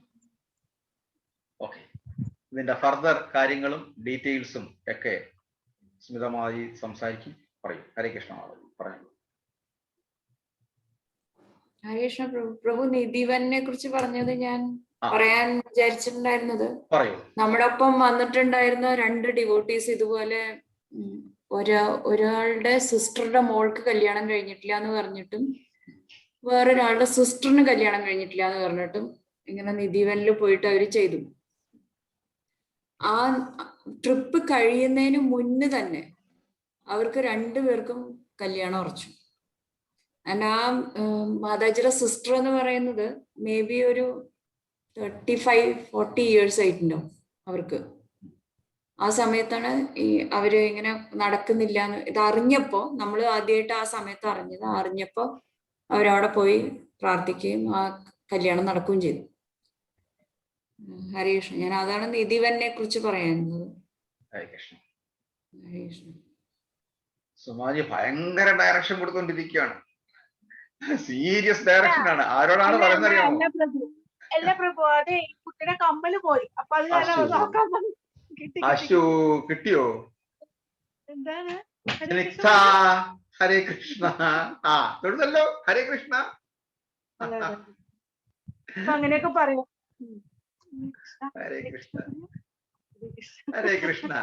Okay, ഇതിന്റെ ഫർദർ കാര്യങ്ങളും ഡീറ്റെയിൽസും ഒക്കെ സ്മിതമായി സംസാരിക്കും, പറയും. ഹരേ കൃഷ്ണ. പറഞ്ഞു. ഹരേ കൃഷ്ണ പ്രഭു. നിധിവനെ കുറിച്ച് പറഞ്ഞത് ഞാൻ പറയാൻ വിചാരിച്ചിട്ടുണ്ടായിരുന്നത്, നമ്മുടെ ഒപ്പം വന്നിട്ടുണ്ടായിരുന്ന 2 ഡിവോട്ടീസ് ഇതുപോലെ ഒരാളുടെ സിസ്റ്ററുടെ മോൾക്ക് കല്യാണം കഴിഞ്ഞിട്ടില്ല എന്ന് പറഞ്ഞിട്ടും വേറൊരാളുടെ സിസ്റ്ററിന് കല്യാണം കഴിഞ്ഞിട്ടില്ല എന്ന് പറഞ്ഞിട്ടും ഇങ്ങനെ നിധിവനിൽ പോയിട്ട് അവര് ചെയ്തു. ആ ട്രിപ്പ് കഴിയുന്നതിന് മുന്നേ തന്നെ അവർക്ക് 2 പേർക്കും കല്യാണം ഉറച്ചു. ആൻഡ് ആ മാതാജിയുടെ സിസ്റ്റർ എന്ന് പറയുന്നത് മേ ബി ഒരു 35-40 ഇയേഴ്സ് ആയിട്ടുണ്ടാവും അവർക്ക്. ആ സമയത്താണ് അവര് ഇങ്ങനെ നടക്കുന്നില്ല എന്ന് ഇത് അറിഞ്ഞപ്പോ, നമ്മൾ ആദ്യമായിട്ട് ആ സമയത്ത് അറിഞ്ഞപ്പോ അവരവിടെ പോയി പ്രാർത്ഥിക്കുകയും ആ കല്യാണം നടക്കുകയും ചെയ്തു. ഹരേ കൃഷ്ണ. ഞാൻ അതാണ് നിധിവനെ കുറിച്ച് പറയാനുള്ളത്. ഹരേ കൃഷ്ണ. സുമാജി ഭയങ്കര ഡയറക്ഷൻ കൊടുത്തോണ്ടിരിക്കുകയാണ്. സീരിയസ് ഡയറക്ഷൻ ആണ്. ആരോടാണ് പറയുന്നറിയാമോ? അല്ല പ്രഭു, അതെ കുട്ടിയുടെ കമ്മല് പോയി. അപ്പൊ അത് അശു കിട്ടിയോ? എന്താണ്? ഹരേ കൃഷ്ണ. ആ തൊഴുതല്ലോ. ഹരേ കൃഷ്ണ. അങ്ങനെയൊക്കെ പറയും. ഹരേ കൃഷ്ണ. ഹരേ കൃഷ്ണ.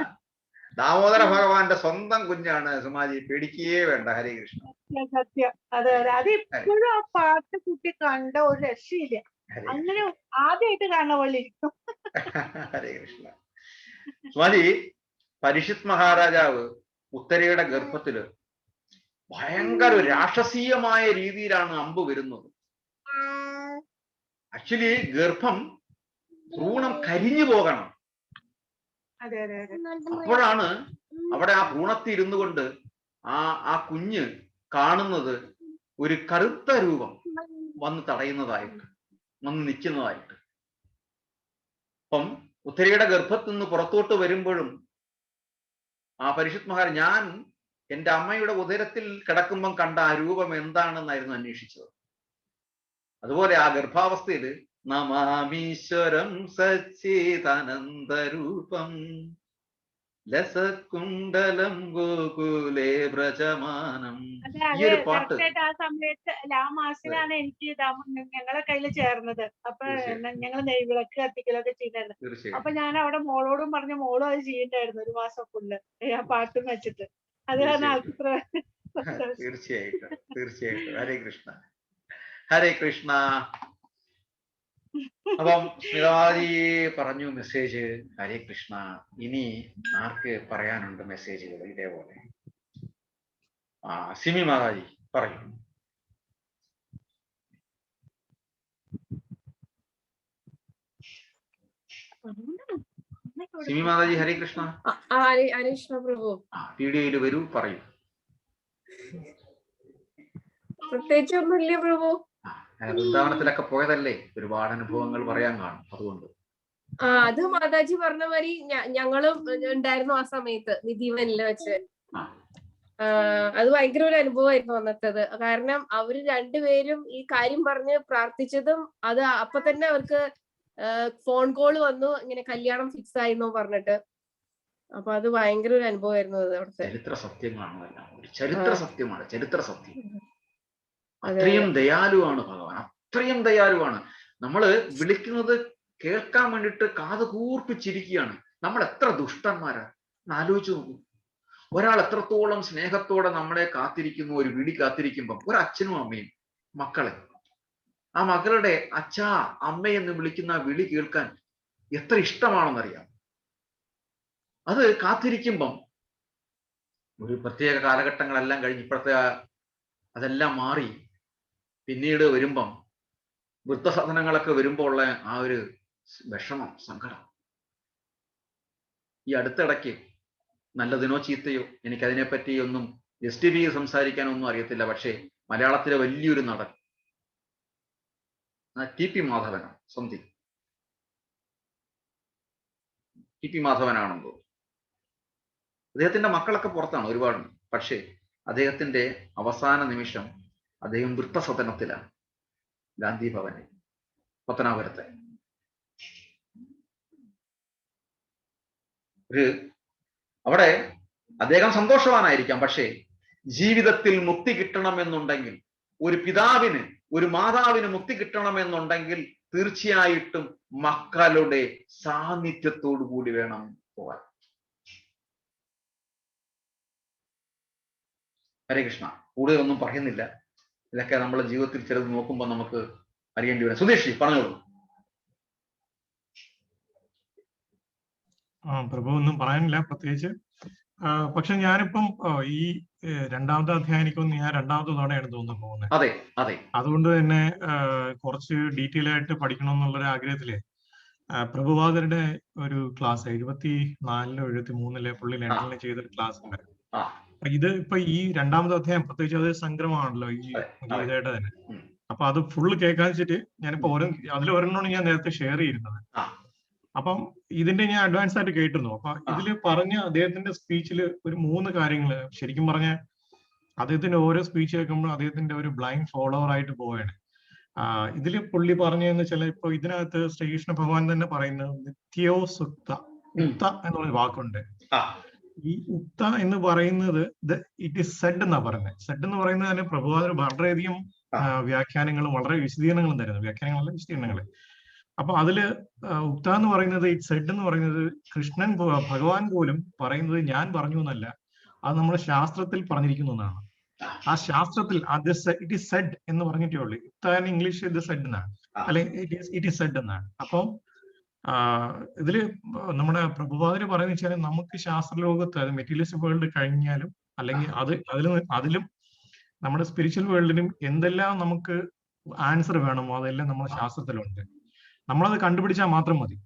ദാമോദര ഭഗവാന്റെ സ്വന്തം കുഞ്ഞാണ് സുമാജി, പേടിക്കുകയേ വേണ്ട. ഹരേ കൃഷ്ണ. സത്യം. അതെ അതെ, അത് ഇപ്പോഴും ആ പാട്ട് കുട്ടി കണ്ട ഒരു രക്ഷയില്ല. അങ്ങനെ ആദ്യമായിട്ട് കാണുന്ന പോലെ ഇരിക്കും. ഹരേ കൃഷ്ണ. സുമാജി, പരീക്ഷിത് മഹാരാജാവ് ഉത്തരയുടെ ഗർഭത്തില് ഭയങ്കര രാക്ഷസീയമായ രീതിയിലാണ് അമ്പ് വരുന്നത്. ആക്ച്വലി ഗർഭം ഭ്രൂണം കരിഞ്ഞു പോകണം. അപ്പോഴാണ് അവിടെ ആ ഭ്രൂണത്തിൽ ഇരുന്നു കൊണ്ട് ആ കുഞ്ഞ് കാണുന്നത് ഒരു കറുത്ത രൂപം വന്ന് തടയുന്നതായിട്ട്, വന്ന് നിൽക്കുന്നതായിട്ട്. അപ്പം ഉത്തരയുടെ ഗർഭത്തിൽ നിന്ന് പുറത്തോട്ട് വരുമ്പോഴും ആ പരീക്ഷിത് മഹാരാജ്, ഞാൻ എൻ്റെ അമ്മയുടെ ഉദരത്തിൽ കിടക്കുമ്പം കണ്ട ആ രൂപം എന്താണെന്നായിരുന്നു അന്വേഷിച്ചത്. അതുപോലെ ആ ഗർഭാവസ്ഥയിൽ നമാമീശ്വരം സച്ചിദാനന്ദരൂപം ലസകുണ്ടലം ഗോകുലേ വ്രജമാനം. ഈ ഒരു പാട്ട് ആ സമയത്ത് ആ മാസത്തിലാണ് എനിക്ക് ഞങ്ങളെ കയ്യിൽ ചേർന്നത്. അപ്പൊ ഞങ്ങൾ നെയ്വിളക്ക് കത്തിക്കലൊക്കെ ചെയ്തായിരുന്നു. അപ്പൊ ഞാൻ അവിടെ മോളോടും പറഞ്ഞ മോളും അത് ചെയ്യണ്ടായിരുന്നു ഒരു മാസം ഫുള്ള് ആ പാട്ടും വെച്ചിട്ട്. അത് കാരണം ആൾക്ക് തീർച്ചയായിട്ടും തീർച്ചയായിട്ടും. ഹരേ കൃഷ്ണ ഹരേ കൃഷ്ണ. അപ്പം സ്മിതാജി പറഞ്ഞു മെസ്സേജ്. ഹരേ കൃഷ്ണ. ഇനി ആർക്ക് പറയാനുണ്ട് മെസ്സേജുകൾ ഇതേപോലെ? സിമി മാതാജി പറയൂ. സിമി മാതാജി ഹരേ കൃഷ്ണ. ഹരേ കൃഷ്ണ പ്രഭു. വീഡിയോയിൽ വരൂ, പറയൂ. പ്രത്യേകിച്ചൊന്നുമില്ല പ്രഭു. വൃന്ദാവനത്തിലൊക്കെ പോയതല്ലേ, ഒരുപാട് അനുഭവങ്ങൾ പറയാൻ കാണും. അതുകൊണ്ട് അത് മാതാജി പറഞ്ഞ മാതിരി ഞങ്ങളും ഉണ്ടായിരുന്നു ആ സമയത്ത് നിധിവനില് വെച്ച്. അത് ഭയങ്കര ഒരു അനുഭവമായിരുന്നു അന്നത്തേത്. കാരണം അവര് രണ്ടുപേരും ഈ കാര്യം പറഞ്ഞ് പ്രാർത്ഥിച്ചതും അത് അപ്പൊ തന്നെ അവർക്ക് ഫോൺ കോൾ വന്നു, ഇങ്ങനെ കല്യാണം ഫിക്സ് ആയിരുന്നു പറഞ്ഞിട്ട്. അപ്പൊ അത് ഭയങ്കര ഒരു അനുഭവമായിരുന്നു അത് അവിടുത്തെ. ചരിത്ര സത്യമാണ്, ചരിത്ര സത്യമാണ്, ചരിത്ര സത്യം. അത്രയും ദയാലുവാണ് ഭഗവാൻ, അത്രയും ദയാലുവാണ്. നമ്മള് വിളിക്കുന്നത് കേൾക്കാൻ വേണ്ടിട്ട് കാത് കൂർപ്പിച്ചിരിക്കുകയാണ്. നമ്മൾ എത്ര ദുഷ്ടന്മാരാ ആലോചിച്ചു നോക്കൂ. ഒരാൾ എത്രത്തോളം സ്നേഹത്തോടെ നമ്മളെ കാത്തിരിക്കുന്നു, ഒരു വിളി കാത്തിരിക്കുമ്പം ഒരു അച്ഛനും അമ്മയും മക്കളെ ആ മകളുടെ അച്ഛാ അമ്മയെന്ന് വിളിക്കുന്ന ആ വിളി കേൾക്കാൻ എത്ര ഇഷ്ടമാണെന്നറിയാം. അത് കാത്തിരിക്കുമ്പം ഒരു പ്രത്യേക കാലഘട്ടങ്ങളെല്ലാം കഴിഞ്ഞ് ഇപ്പോഴത്തെ അതെല്ലാം മാറി പിന്നീട് വരുമ്പം വൃദ്ധസദനങ്ങളൊക്കെ വരുമ്പോൾ ഉള്ള ആ ഒരു വിഷമം, സങ്കടം. ഈ അടുത്തിടയ്ക്ക് നല്ലതിനോ ചീത്തയോ എനിക്കതിനെപ്പറ്റി ഒന്നും ജസ്റ്റിഫൈ സംസാരിക്കാനൊന്നും അറിയത്തില്ല. പക്ഷേ മലയാളത്തിലെ വലിയൊരു നടൻ ടി പി മാധവനാണ്, സംതിങ് ടി പി മാധവനാണെന്തോ. അദ്ദേഹത്തിന്റെ മക്കളൊക്കെ പുറത്താണ് ഒരുപാട്. പക്ഷേ അദ്ദേഹത്തിന്റെ അവസാന നിമിഷം അദ്ദേഹം വൃദ്ധസദനത്തിലാണ്, ഗാന്ധി ഭവനിൽ, പത്തനാപുരത്തെ. അവിടെ അദ്ദേഹം സന്തോഷവാനായിരിക്കാം. പക്ഷേ ജീവിതത്തിൽ മുക്തി കിട്ടണമെന്നുണ്ടെങ്കിൽ, ഒരു പിതാവിന് ഒരു മാതാവിന് മുക്തി കിട്ടണമെന്നുണ്ടെങ്കിൽ തീർച്ചയായിട്ടും മക്കളുടെ സാന്നിധ്യത്തോടു കൂടി വേണം പോകാൻ. ഹരേ കൃഷ്ണ. കൂടുതലൊന്നും പറയുന്നില്ല. ഇതൊക്കെ നമ്മുടെ ജീവിതത്തിൽ ചിലത് നോക്കുമ്പോൾ നമുക്ക് അറിയേണ്ടി വരും. സുധീഷ് പറഞ്ഞോളൂ. പ്രഭു ഒന്നും പറയാനില്ല പ്രത്യേകിച്ച്. പക്ഷെ ഞാനിപ്പം ഈ രണ്ടാമത്തെ അധ്യായനിക്കൊന്ന് ഞാൻ രണ്ടാമത്തെ തവണയാണ് തോന്നുന്നു പോകുന്നത്. അതെ അതെ. അതുകൊണ്ട് തന്നെ കുറച്ച് ഡീറ്റെയിൽ ആയിട്ട് പഠിക്കണം എന്നുള്ളൊരു ആഗ്രഹത്തില് പ്രഭുപാദരുടെ ഒരു ക്ലാസ് 74-ലോ 73-ലെ പുള്ളി ലണ്ടനിൽ ചെയ്തൊരു ക്ലാസ് ഉണ്ട്. ഇത് ഇപ്പൊ ഈ രണ്ടാമത്തെ അധ്യായം പ്രത്യേകിച്ച് അത് സംഗ്രഹമാണല്ലോ ഈ ഗീതയുടെ തന്നെ. അപ്പൊ അത് ഫുള്ള് കേൾക്കാൻ വെച്ചിട്ട് ഞാനിപ്പോ അതിലൊരെണ്ണമാണ് ഞാൻ നേരത്തെ ഷെയർ ചെയ്യുന്നത്. അപ്പം ഇതിന്റെ ഞാൻ അഡ്വാൻസ് ആയിട്ട് കേട്ടിരുന്നു. അപ്പൊ ഇതില് പറഞ്ഞ അദ്ദേഹത്തിന്റെ സ്പീച്ചിൽ ഒരു 3 കാര്യങ്ങൾ ശരിക്കും പറഞ്ഞ അദ്ദേഹത്തിന്റെ ഓരോ സ്പീച്ച് കേൾക്കുമ്പോൾ അദ്ദേഹത്തിന്റെ ഒരു ബ്ലൈൻഡ് ഫോളോവർ ആയിട്ട് പോവുകയാണ്. ഇതില് പുള്ളി പറഞ്ഞതെന്ന് വെച്ചാൽ ഇപ്പൊ ഇതിനകത്ത് ശ്രീകൃഷ്ണ ഭഗവാൻ തന്നെ പറയുന്നത് നിത്യോ സുക്ത, ഉക്ത എന്നുള്ള വാക്കുണ്ട്. ഈ ഉക്ത എന്ന് പറയുന്നത് ഇറ്റ് ഇസ് സെഡ് എന്നാ പറയുന്നത്. സെഡ് എന്ന് പറയുന്നത് തന്നെ പ്രഭുപാദർ വളരെയധികം വ്യാഖ്യാനങ്ങളും വളരെ വിശദീകരണങ്ങളും തരുന്നു. വ്യാഖ്യാനങ്ങളല്ല, വിശദീകരണങ്ങൾ. അപ്പൊ അതില് ഉക്ത എന്ന് പറയുന്നത്, ഇറ്റ് സെഡ് എന്ന് പറയുന്നത് കൃഷ്ണൻ ഭഗവാൻ പോലും പറയുന്നത് ഞാൻ പറഞ്ഞു എന്നല്ല, അത് നമ്മുടെ ശാസ്ത്രത്തിൽ പറഞ്ഞിരിക്കുന്ന ഒന്നാണ്. ആ ശാസ്ത്രത്തിൽ ഇറ്റ് ഇസ് സെഡ് എന്ന് പറഞ്ഞിട്ടേ ഉള്ളൂ. ഉക്ത ഇംഗ്ലീഷ് ഇത് സെഡ് എന്നാണ്, അല്ലെങ്കിൽ ഇറ്റ് ഇസ് സെഡ് എന്നാണ്. അപ്പം ഇതില് നമ്മുടെ പ്രഭുപാദര് പറയുന്ന വെച്ചാൽ നമുക്ക് ശാസ്ത്രലോകത്ത് അത് മെറ്റീരിയലിസ്റ്റ് വേൾഡ് കഴിഞ്ഞാലും അല്ലെങ്കിൽ അതിലും നമ്മുടെ സ്പിരിച്വൽ വേൾഡിനും എന്തെല്ലാം നമുക്ക് ആൻസർ വേണമോ അതെല്ലാം നമ്മുടെ ശാസ്ത്രത്തിലുണ്ട്. നമ്മളത് കണ്ടുപിടിച്ചാൽ മാത്രം മതി.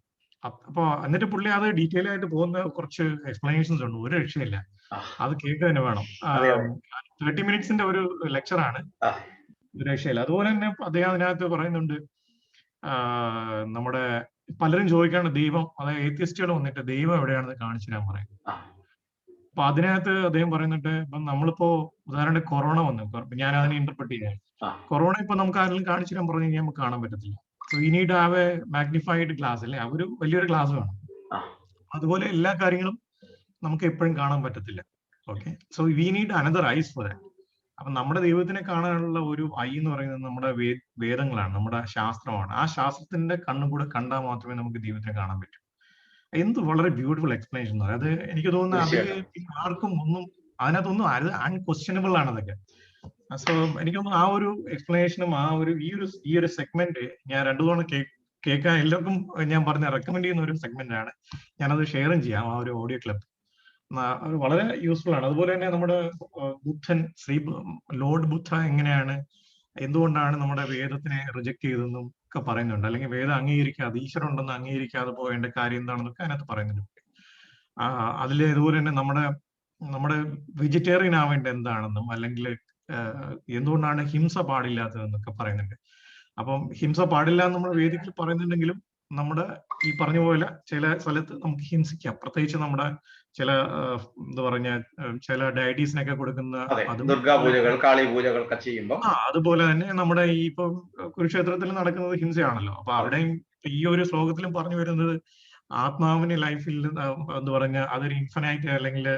അപ്പൊ എന്നിട്ട് പുള്ളി അത് ഡീറ്റെയിൽ ആയിട്ട് പോകുന്ന കുറച്ച് എക്സ്പ്ലനേഷൻസ് ഉണ്ട്. ഒരു രക്ഷയില്ല, അത് കേൾക്കുക തന്നെ വേണം. 30 മിനിറ്റ്സിന്റെ ഒരു ലെക്ചറാണ്, ഒരു രക്ഷയില്ല. അതുപോലെ തന്നെ അദ്ദേഹം അതിനകത്ത് പറയുന്നുണ്ട്, നമ്മുടെ പലരും ചോദിക്കാണ് ദൈവം, അതായത് ഏത്യസ്റ്റുകൾ വന്നിട്ട് ദൈവം എവിടെയാണെന്ന് കാണിച്ചു തരാൻ പറയും. അപ്പൊ അതിനകത്ത് അദ്ദേഹം പറയുന്നുണ്ട്, ഇപ്പം നമ്മളിപ്പോ ഉദാഹരണം കൊറോണ വന്നു, ഞാൻ അതിനെ ഇന്റർപ്രറ്റ് ചെയ്യാൻ, കൊറോണ ഇപ്പൊ നമുക്ക് ആരെങ്കിലും കാണിച്ചു തരാൻ പറഞ്ഞു കഴിഞ്ഞാൽ നമുക്ക് കാണാൻ പറ്റത്തില്ല. So we need have A magnified glass, അല്ലെ, ഒരു വലിയൊരു ഗ്ലാസ് വേണം. അതുപോലെ എല്ലാ കാര്യങ്ങളും നമുക്ക് എപ്പോഴും കാണാൻ പറ്റത്തില്ല. Okay, so we need another eyes for that. അപ്പൊ നമ്മുടെ ദൈവത്തിനെ കാണാനുള്ള ഒരു ഐ എന്ന് പറയുന്നത് നമ്മുടെ വേദങ്ങളാണ്, നമ്മുടെ ശാസ്ത്രമാണ്. ആ ശാസ്ത്രത്തിന്റെ കണ്ണുകൂടെ കണ്ടാൽ മാത്രമേ നമുക്ക് ദൈവത്തിനെ കാണാൻ പറ്റൂ. എന്ത് വളരെ ബ്യൂട്ടിഫുൾ എക്സ്പ്ലനേഷൻ. അത് എനിക്ക് തോന്നുന്നു അതിൽ ആർക്കും ഒന്നും അതിനകത്തൊന്നും അത് അൺക്വസ്റ്റ്യനബിൾ ആണ് അതൊക്കെ. സോ എനിക്ക് തോന്നുന്നു ആ ഒരു എക്സ്പ്ലനേഷനും ആ ഒരു ഈ ഒരു സെഗ്മെന്റ് ഞാൻ രണ്ടു തവണ കേൾക്കാൻ എല്ലാവർക്കും ഞാൻ പറഞ്ഞ റെക്കമെൻഡ് ചെയ്യുന്ന ഒരു സെഗ്മെന്റ് ആണ്. ഞാനത് ഷെയറും ചെയ്യാം, ആ ഒരു ഓഡിയോ ക്ലിപ്പ്. അത് വളരെ യൂസ്ഫുൾ ആണ്. അതുപോലെ തന്നെ നമ്മുടെ ബുദ്ധൻ, ലോർഡ് ബുദ്ധ എങ്ങനെയാണ്, എന്തുകൊണ്ടാണ് നമ്മുടെ വേദത്തിനെ റിജക്ട് ചെയ്തതെന്നും ഒക്കെ പറയുന്നുണ്ട്. അല്ലെങ്കിൽ വേദം അംഗീകരിക്കാതെ, ഈശ്വരൻ ഉണ്ടെന്ന് അംഗീകരിക്കാതെ പോകേണ്ട കാര്യം എന്താണെന്നൊക്കെ അതിനകത്ത് പറയുന്നുണ്ട്. അതിൽ ഇതുപോലെ തന്നെ നമ്മുടെ വെജിറ്റേറിയൻ ആവേണ്ട എന്താണെന്നും, അല്ലെങ്കിൽ എന്തുകൊണ്ടാണ് ഹിംസ പാടില്ലാത്തതെന്നൊക്കെ പറയുന്നുണ്ട്. അപ്പം ഹിംസ പാടില്ല എന്ന് നമ്മുടെ വേദിക്കിൽ പറയുന്നുണ്ടെങ്കിലും നമ്മുടെ ഈ പറഞ്ഞ പോലെ ചില സ്ഥലത്ത് നമുക്ക് ഹിംസിക്കാം. പ്രത്യേകിച്ച് നമ്മുടെ ചില എന്താ പറഞ്ഞ ചില ഡയറ്റീസിനൊക്കെ കൊടുക്കുന്ന ദുർഗാപൂജകൾ, കാളിപൂജകളൊക്കെ ചെയ്യുമ്പോൾ അതുപോലെ തന്നെ നമ്മുടെ ഈ ഇപ്പൊ കുരുക്ഷേത്രത്തിൽ നടക്കുന്നത് ഹിംസയാണല്ലോ. അപ്പൊ അവിടെയും ഈ ഒരു ശ്ലോകത്തിലും പറഞ്ഞു വരുന്നത് ആത്മാവിന് ലൈഫിൽ എന്താ പറഞ്ഞ അതൊരു ഇൻഫിനൈറ്റ് അല്ലെങ്കിൽ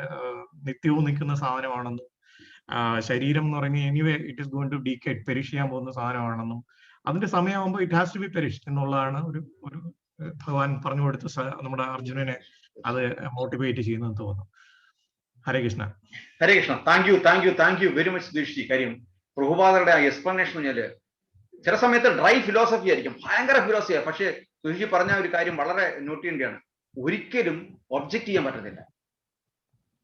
നിത്യവും നിൽക്കുന്ന സാധനമാണെന്നും, ശരീരം എന്ന് പറഞ്ഞ anyway it is going to decayed, perish ചെയ്യാൻ പോകുന്ന സാധനമാണെന്നും, അതിന്റെ സമയമാകുമ്പോൾ it has to be perished എന്നുള്ളതാണ് ഒരു ഭഗവാൻ പറഞ്ഞു കൊടുത്ത് നമ്മുടെ അർജുനനെ അത് മോട്ടിവേറ്റ് ചെയ്യുന്നതെന്ന് തോന്നുന്നു. Hare Krishna. Hare Krishna. Thank you very much Sudheesh. കാര്യം പ്രഭുപാദരുടെ ആ എക്സ്പ്ലനേഷൻ പറഞ്ഞാല് ചില സമയത്ത് ഡ്രൈ ഫിലോസഫി ആയിരിക്കും, ഭയങ്കര ഫിലോസഫിയാണ്. പക്ഷെ സുധീഷ് പറഞ്ഞ ഒരു കാര്യം വളരെ നോട്ട് ചെയ്യേണ്ടതാണ്, ഒരിക്കലും ഒബ്ജക്ട് ചെയ്യാൻ പറ്റത്തില്ല.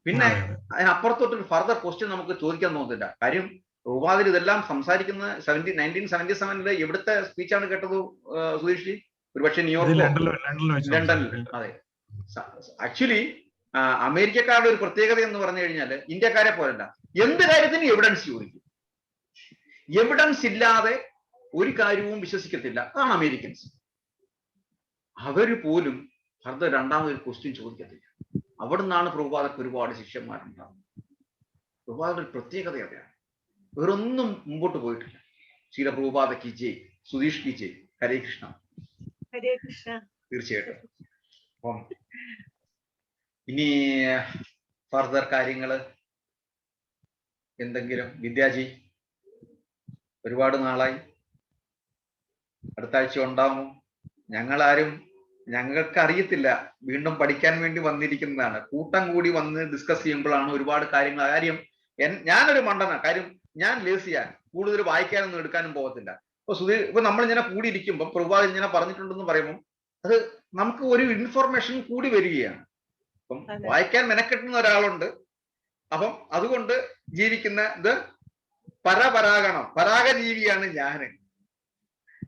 പിന്നെ അതിനപ്പുറത്തോട്ടൊരു ഫർദർ ക്വസ്റ്റ്യൻ നമുക്ക് ചോദിക്കാൻ തോന്നുന്നില്ല. കാര്യം പ്രഭുപാദർ ഇതെല്ലാം സംസാരിക്കുന്ന 1977 എവിടുത്തെ സ്പീച്ചാണ് കേട്ടത് സുധീഷ്? ഒരുപക്ഷെ ലണ്ടനിൽ. അതെ, ആക്ച്വലി അമേരിക്കക്കാരുടെ ഒരു പ്രത്യേകത എന്ന് പറഞ്ഞു കഴിഞ്ഞാൽ ഇന്ത്യക്കാരെ പോലല്ല, എന്ത് കാര്യത്തിനും എവിഡൻസ് ചോദിക്കും. എവിഡൻസ് ഇല്ലാതെ ഒരു കാര്യവും വിശ്വസിക്കത്തില്ല. അതാണ് അമേരിക്കൻസ്. അവര് പോലും ഫർദർ രണ്ടാമതൊരു ക്വസ്റ്റ്യൻ ചോദിക്കത്തില്ല. അവിടെ നിന്നാണ് പ്രഭുപാദർക്ക് ഒരുപാട് ശിഷ്യന്മാരുണ്ടാകുന്നത്. പ്രഭുപാദയുടെ പ്രത്യേകത അതാണ്, വേറൊന്നും മുമ്പോട്ട് പോയിട്ടില്ല. ശ്രീല പ്രഭുപാദ കി ജയ്, സുധീഷ് കി ജയ്. ഹരേ കൃഷ്ണ. ഹരേ കൃഷ്ണ. തീർച്ചയായിട്ടും. അപ്പം ഇനി ഫർദർ കാര്യങ്ങള് എന്തെങ്കിലും? വിദ്യാജി, ഒരുപാട് നാളായി, അടുത്ത ആഴ്ച ഉണ്ടാവുമോ? ഞങ്ങൾക്ക് അറിയത്തില്ല, വീണ്ടും പഠിക്കാൻ വേണ്ടി വന്നിരിക്കുന്നതാണ്. കൂട്ടം കൂടി വന്ന് ഡിസ്കസ് ചെയ്യുമ്പോഴാണ് ഒരുപാട് കാര്യങ്ങൾ. കാര്യം ഞാനൊരു മണ്ടനാ, കാര്യം ഞാൻ ലേസിയാണ്, കൂടുതൽ വായിക്കാനൊന്നും എടുക്കാനും പോകത്തില്ല. ഇപ്പൊ നമ്മളിങ്ങനെ കൂടിയിരിക്കുമ്പോൾ പ്രഭുപാദൻ ഇങ്ങനെ പറഞ്ഞിട്ടുണ്ടെന്ന് പറയുമ്പോൾ അത് നമുക്ക് ഒരു ഇൻഫർമേഷൻ കൂടി വരികയാണ്. അപ്പം വായിക്കാൻ മെനക്കെട്ടുന്ന ഒരാളുണ്ട്. അപ്പം അതുകൊണ്ട് ജീവിക്കുന്ന ഇത് പരാഗജീവിയാണ്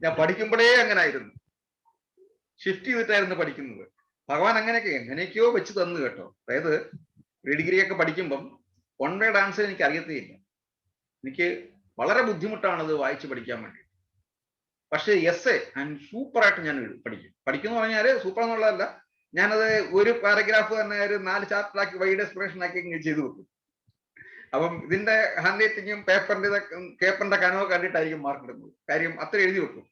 ഞാൻ പഠിക്കുമ്പോഴേ അങ്ങനെ ആയിരുന്നു, ഷിഫ്റ്റ് ചെയ്തിട്ടായിരുന്നു പഠിക്കുന്നത്. ഭഗവാൻ എങ്ങനെയൊക്കെയോ വെച്ച് തന്നു കേട്ടോ. അതായത് പ്രീ ഡിഗ്രി ഒക്കെ പഠിക്കുമ്പം വൺ വേർഡ് ആൻസർ എനിക്ക് അറിയത്തേയില്ല. എനിക്ക് വളരെ ബുദ്ധിമുട്ടാണത് വായിച്ച് പഠിക്കാൻ വേണ്ടി. പക്ഷേ എസ്സേ സൂപ്പറായിട്ട് ഞാൻ പഠിക്കുന്നു പറഞ്ഞാൽ സൂപ്പർ എന്നുള്ളതല്ല, ഞാനത് ഒരു പാരഗ്രാഫ് തന്നെ ഒരു 4 ചാപ്റ്ററാക്കി വൈഡ് എക്സ്പ്രഷൻ ആക്കി ഇങ്ങനെ ചെയ്തു വെക്കും. അപ്പം ഇതിന്റെ ഹാൻഡ് റൈറ്റിങ്ങും പേപ്പറിന്റെ കനവ് കണ്ടിട്ടായിരിക്കും മാർക്ക് ഇടുന്നത്. കാര്യം അത്ര എഴുതി വെക്കും.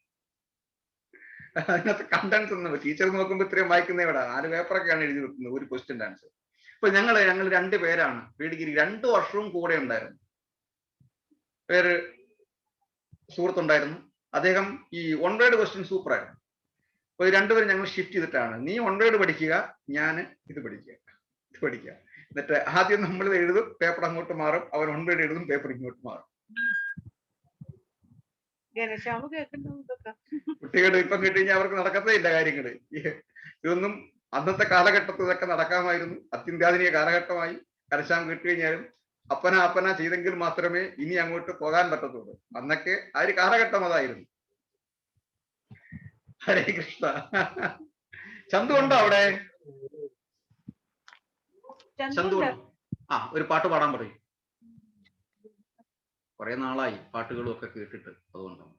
അതിനകത്ത് കണ്ടൻസ് ഒന്നും ടീച്ചർ നോക്കുമ്പോൾ ഇത്രയും വായിക്കുന്ന ഇവിടെ 4 പേപ്പറൊക്കെയാണ് എഴുതി വെക്കുന്നത് ഒരു ക്വസ്റ്റ്യൻ്റെ ആൻസർ. ഇപ്പൊ ഞങ്ങൾ 2 പേരാണ് പ്രീ ഡിഗ്രി 2 വർഷവും കൂടെ ഉണ്ടായിരുന്നു. വേറെ സുഹൃത്തുണ്ടായിരുന്നു, അദ്ദേഹം ഈ വൺ വേർഡ് ക്വസ്റ്റ്യൻ സൂപ്പറായിരുന്നു. അപ്പൊ 2 പേരും ഞങ്ങൾ ഷിഫ്റ്റ് ചെയ്തിട്ടാണ്, നീ വൺ വേർഡ് പഠിക്കുക, ഞാൻ ഇത് പഠിക്കുക. എന്നിട്ട് ആദ്യം നമ്മൾ എഴുതും, പേപ്പർ അങ്ങോട്ട് മാറും, അവൻ വൺ വേർഡ് എഴുതും, പേപ്പർ ഇങ്ങോട്ട് മാറും. കുട്ടികൾ ഇപ്പം കിട്ടിക്കഴിഞ്ഞാൽ അവർക്ക് നടക്കത്തേ ഇല്ല കാര്യങ്ങള്. ഇതൊന്നും അന്നത്തെ കാലഘട്ടത്തിൽ ഇതൊക്കെ നടക്കാമായിരുന്നു. അത്യന്താധുനിക കാലഘട്ടമായി. കരശാം കിട്ടിക്കഴിഞ്ഞാലും അപ്പന ചെയ്തെങ്കിൽ മാത്രമേ ഇനി അങ്ങോട്ട് പോകാൻ പറ്റത്തുള്ളൂ. അന്നൊക്കെ ആ ഒരു കാലഘട്ടം അതായിരുന്നു. ഹരേ കൃഷ്ണ. ചന്തു ഉണ്ടോ അവിടെ? ചന്തു ഒരു പാട്ട് പാടാൻ പറയും. കുറെ നാളായി പാട്ടുകളും ഒക്കെ കേട്ടിട്ട്, അതുകൊണ്ടാണ്.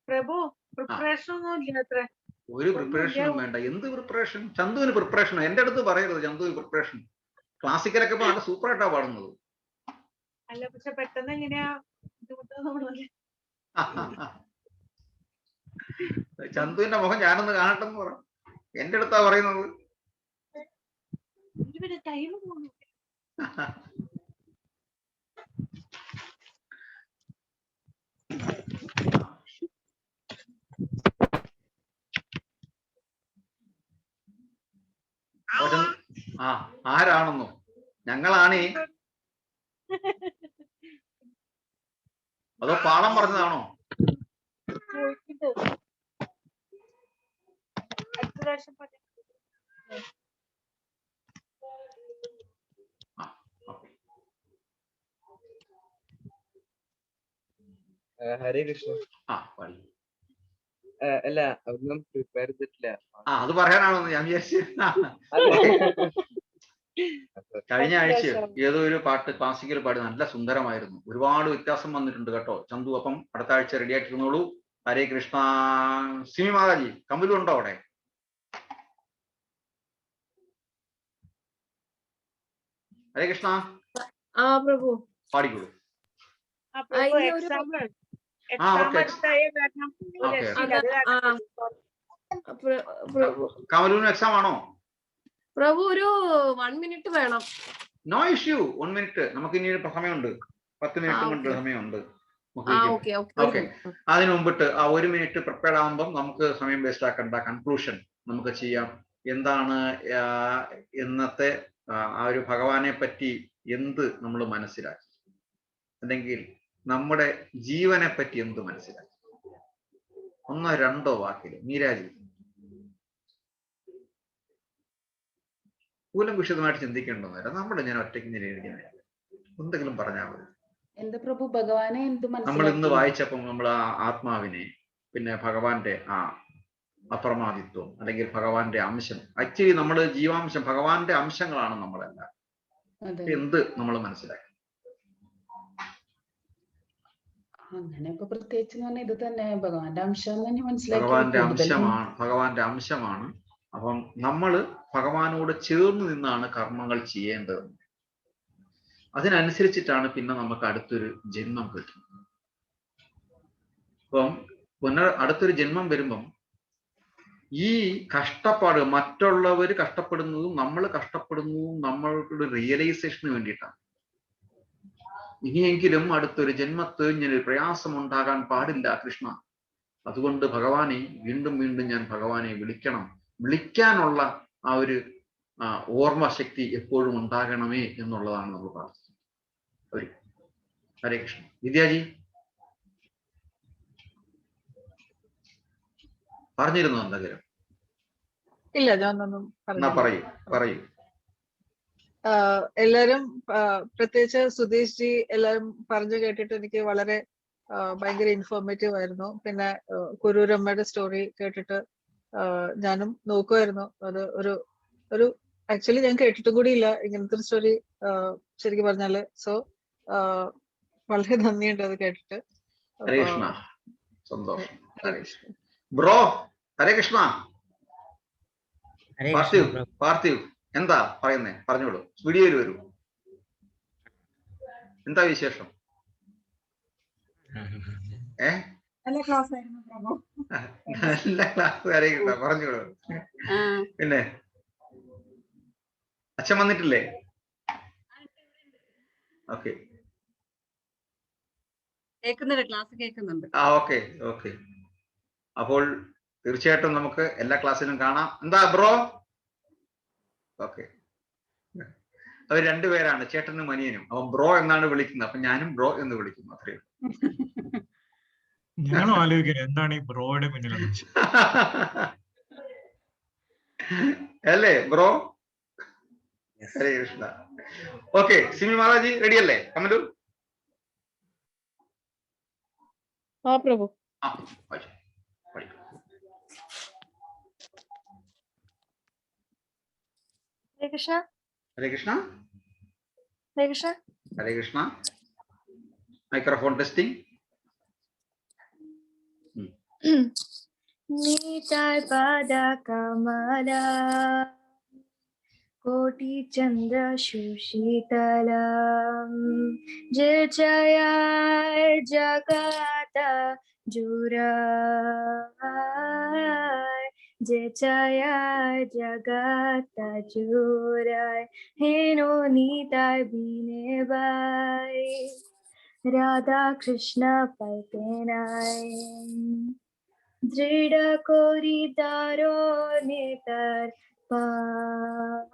പ്രഭു പ്രിപ്പറേഷൻ ഒന്നും ഇല്ല അത്ര. ഒരു പ്രിപ്പറേഷനും വേണ്ട. എന്ത് പ്രിപ്പറേഷൻ? ചന്തുവിന് പ്രിപ്പറേഷൻ എന്റെ അടുത്ത് പറയരുത്. ചന്തുവിന് പ്രിപ്പറേഷൻ. ക്ലാസിക്കലൊക്കെ നല്ല സൂപ്പർ ആയിട്ടാ പാടുന്നത്. അല്ല പക്ഷെ പെട്ടെന്ന് എങ്ങനെയാ ചന്തുവിന്റെ മുഖം ഞാനൊന്ന് കാണട്ടെന്ന് പറ. എന്റെ അടുത്താ പറയുന്നത്. ടൈം പോകുന്നു. ആരാണെന്നോ? ഞങ്ങളാണേ. അതോ പാളം പറഞ്ഞതാണോ? ഹരേ കൃഷ്ണ. അല്ല ഒന്നും പ്രിപ്പയർ ചെയ്തിട്ടില്ല. അത് പറയാനാണോ ഞാൻ വിചാരിച്ചു. കഴിഞ്ഞ ആഴ്ച ഏതോ ഒരു പാട്ട് ക്ലാസിക്കൽ പാടി നല്ല സുന്ദരമായിരുന്നു. ഒരുപാട് വ്യത്യാസം വന്നിട്ടുണ്ട് കേട്ടോ ചന്തു. അപ്പം അടുത്ത ആഴ്ച റെഡി ആയിട്ടിരുന്നോളൂ. ഹരേ കൃഷ്ണ. സിമി മാതാജി കമലു ഉണ്ടോ അവിടെ? ഹരേ കൃഷ്ണ. പ്രഭു പാടിക്കോളൂ. കമലുവിന് എക്സാം ആണോ? പ്രഭു ഒരു 1 മിനിറ്റ് വേണം. No issue. 1 മിനിറ്റ് നമുക്ക് ഇനി സമയമുണ്ട്. 10 മിനിറ്റ് കൊണ്ട് സമയമുണ്ട്. ഓക്കെ. അതിന് മുമ്പിട്ട് ആ 1 മിനിറ്റ് പ്രിപ്പയർഡ് ആകുമ്പോൾ നമുക്ക് സമയം വേസ്റ്റ് ആക്കണ്ട. കൺക്ലൂഷൻ നമുക്ക് ചെയ്യാം. എന്താണ് ഇന്നത്തെ ആ ഒരു ഭഗവാനെ പറ്റി എന്ത് നമ്മൾ മനസ്സിലാക്കി, അല്ലെങ്കിൽ നമ്മുടെ ജീവനെ പറ്റി എന്ത് മനസ്സിലാക്കി? 1-2 വാക്കിൽ മീരാജി കൂലംകുഷിതമായിട്ട് ചിന്തിക്കേണ്ടതല്ല. നമ്മുടെ ഞാൻ ഒറ്റയ്ക്ക് നിലനിൽക്കുന്നില്ല. എന്തെങ്കിലും പറഞ്ഞാൽ മതി. എന്റെ പ്രഭു ഭഗവാനെ എന്ത് നമ്മൾ ഇന്ന് വായിച്ചപ്പം നമ്മൾ ആ ആത്മാവിനെ, പിന്നെ ഭഗവാന്റെ ആ അപ്രമാദിത്വം അല്ലെങ്കിൽ ഭഗവാന്റെ അംശം, ആക്ച്വലി നമ്മൾ ജീവാംശം ഭഗവാന്റെ അംശങ്ങളാണ് നമ്മളെല്ലാം. എന്ത് നമ്മൾ മനസ്സിലാക്കി? അങ്ങനെയൊക്കെ പ്രത്യേകിച്ച് പറഞ്ഞാൽ ഇത് തന്നെ ഭഗവാന്റെ അംശം തന്നെ മനസ്സിലാക്കി. ഭഗവാന്റെ അംശമാണ്. അപ്പം നമ്മള് ഭഗവാനോട് ചേർന്ന് നിന്നാണ് കർമ്മങ്ങൾ ചെയ്യേണ്ടത്. അതിനനുസരിച്ചിട്ടാണ് പിന്നെ നമുക്ക് അടുത്തൊരു ജന്മം കിട്ടുന്നത്. അപ്പം അടുത്തൊരു ജന്മം വരുമ്പം ഈ കഷ്ടപ്പാട്, മറ്റുള്ളവർ കഷ്ടപ്പെടുന്നതും നമ്മൾ കഷ്ടപ്പെടുന്നതും നമ്മളുടെ റിയലൈസേഷന് വേണ്ടിയിട്ടാണ്. ഇനിയെങ്കിലും അടുത്തൊരു ജന്മത്ത് ഇങ്ങനെ പ്രയാസം ഉണ്ടാകാൻ പാടില്ല കൃഷ്ണ. അതുകൊണ്ട് ഭഗവാനെ വീണ്ടും വീണ്ടും ഞാൻ ഭഗവാനെ വിളിക്കാനുള്ള ആ ഒരു ഓർമ്മശക്തി എപ്പോഴും ഉണ്ടാകണമേ എന്നുള്ളതാണ് നമ്മൾ പ്രാർത്ഥിക്കുന്നത്. ഹരേ കൃഷ്ണ. വിദ്യാജി പറഞ്ഞിരുന്നു എന്തെങ്കിലും? ഇല്ല, ഞാനൊന്നും പറയൂ. എല്ലാരും പ്രത്യേകിച്ച് സുധീഷ് ജി എല്ലാരും പറഞ്ഞു കേട്ടിട്ട് എനിക്ക് വളരെ ഭയങ്കര ഇൻഫോർമേറ്റീവ് ആയിരുന്നു. പിന്നെ കുരൂരമ്മയുടെ സ്റ്റോറി കേട്ടിട്ട് ഞാനും നോക്കുമായിരുന്നു. അത് ഒരു ആക്ച്വലി ഞാൻ കേട്ടിട്ടും കൂടി ഇല്ല ഇങ്ങനത്തെ ഒരു സ്റ്റോറി ശരിക്കും പറഞ്ഞാല്. സോ വളരെ നന്ദിയുണ്ട് അത് കേട്ടിട്ട്. ഹരേ കൃഷ്ണ. സന്തോഷം. ബ്രോ ഹരേ കൃഷ്ണ. പാർത്ഥിവ് എന്താ പറയുന്നേ? പറഞ്ഞോളൂ. വീഡിയോയിൽ വരൂ. എന്താ വിശേഷം? നല്ല ക്ലാസ് ആയിരുന്നു പ്രഭു. നല്ല ക്ലാസ്. ഹരേ കൃഷ്ണ. പറഞ്ഞോളൂ. പിന്നെ അച്ഛൻ വന്നിട്ടില്ലേ? ഓക്കെ. ക്ലാസ് കേൾക്കുന്നുണ്ട്. ഓക്കെ. അപ്പോൾ തീർച്ചയായിട്ടും നമുക്ക് എല്ലാ ക്ലാസ്സിലും കാണാം. എന്താ ബ്രോ? ഓക്കെ. അവർ 2 പേരാണ്, ചേട്ടനും അനിയനും. അവൻ ബ്രോ എന്നാണ് വിളിക്കുന്നത്. അപ്പൊ ഞാനും ബ്രോ എന്ന് വിളിക്കുന്നു. അത്രയും ഞങ്ങളും ആലോചിക്കുന്നത് എന്താണ് ഈ ബ്രോയുടെ പിന്നിൽ അല്ലേ bro? Hare Krishna. Okay. Simi mataji ready അല്ലേ? Kamalu Prabhu. Hare Krishna. Hare Krishna. Hare Krishna. Hare Krishna. Microphone testing. Nitai pada kamala Koti Chandra Shushitalam Jai Jaya Jagata Jurai Jai Jaya Jagata Jurai Heno Nitai Bine Bai Radha Krishna Paltenai Drida Kori Daro Netar Pai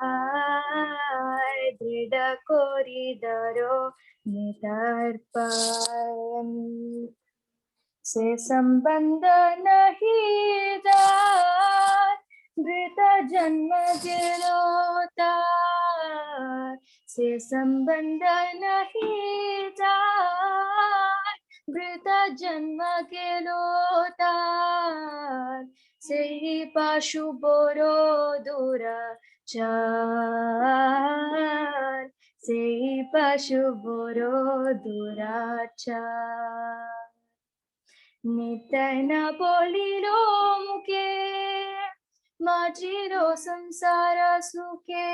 Drida Kori Daro Netar Pai Se Sambandha Nahi Dar Drita Janma Girota Se Sambandha Nahi Dar Brita Janma Gelotar Sehi Pashu Boro Dura Char Sehi Pashu Boro Dura Char Nitana Bolilo Muke Majiro Samsara Suke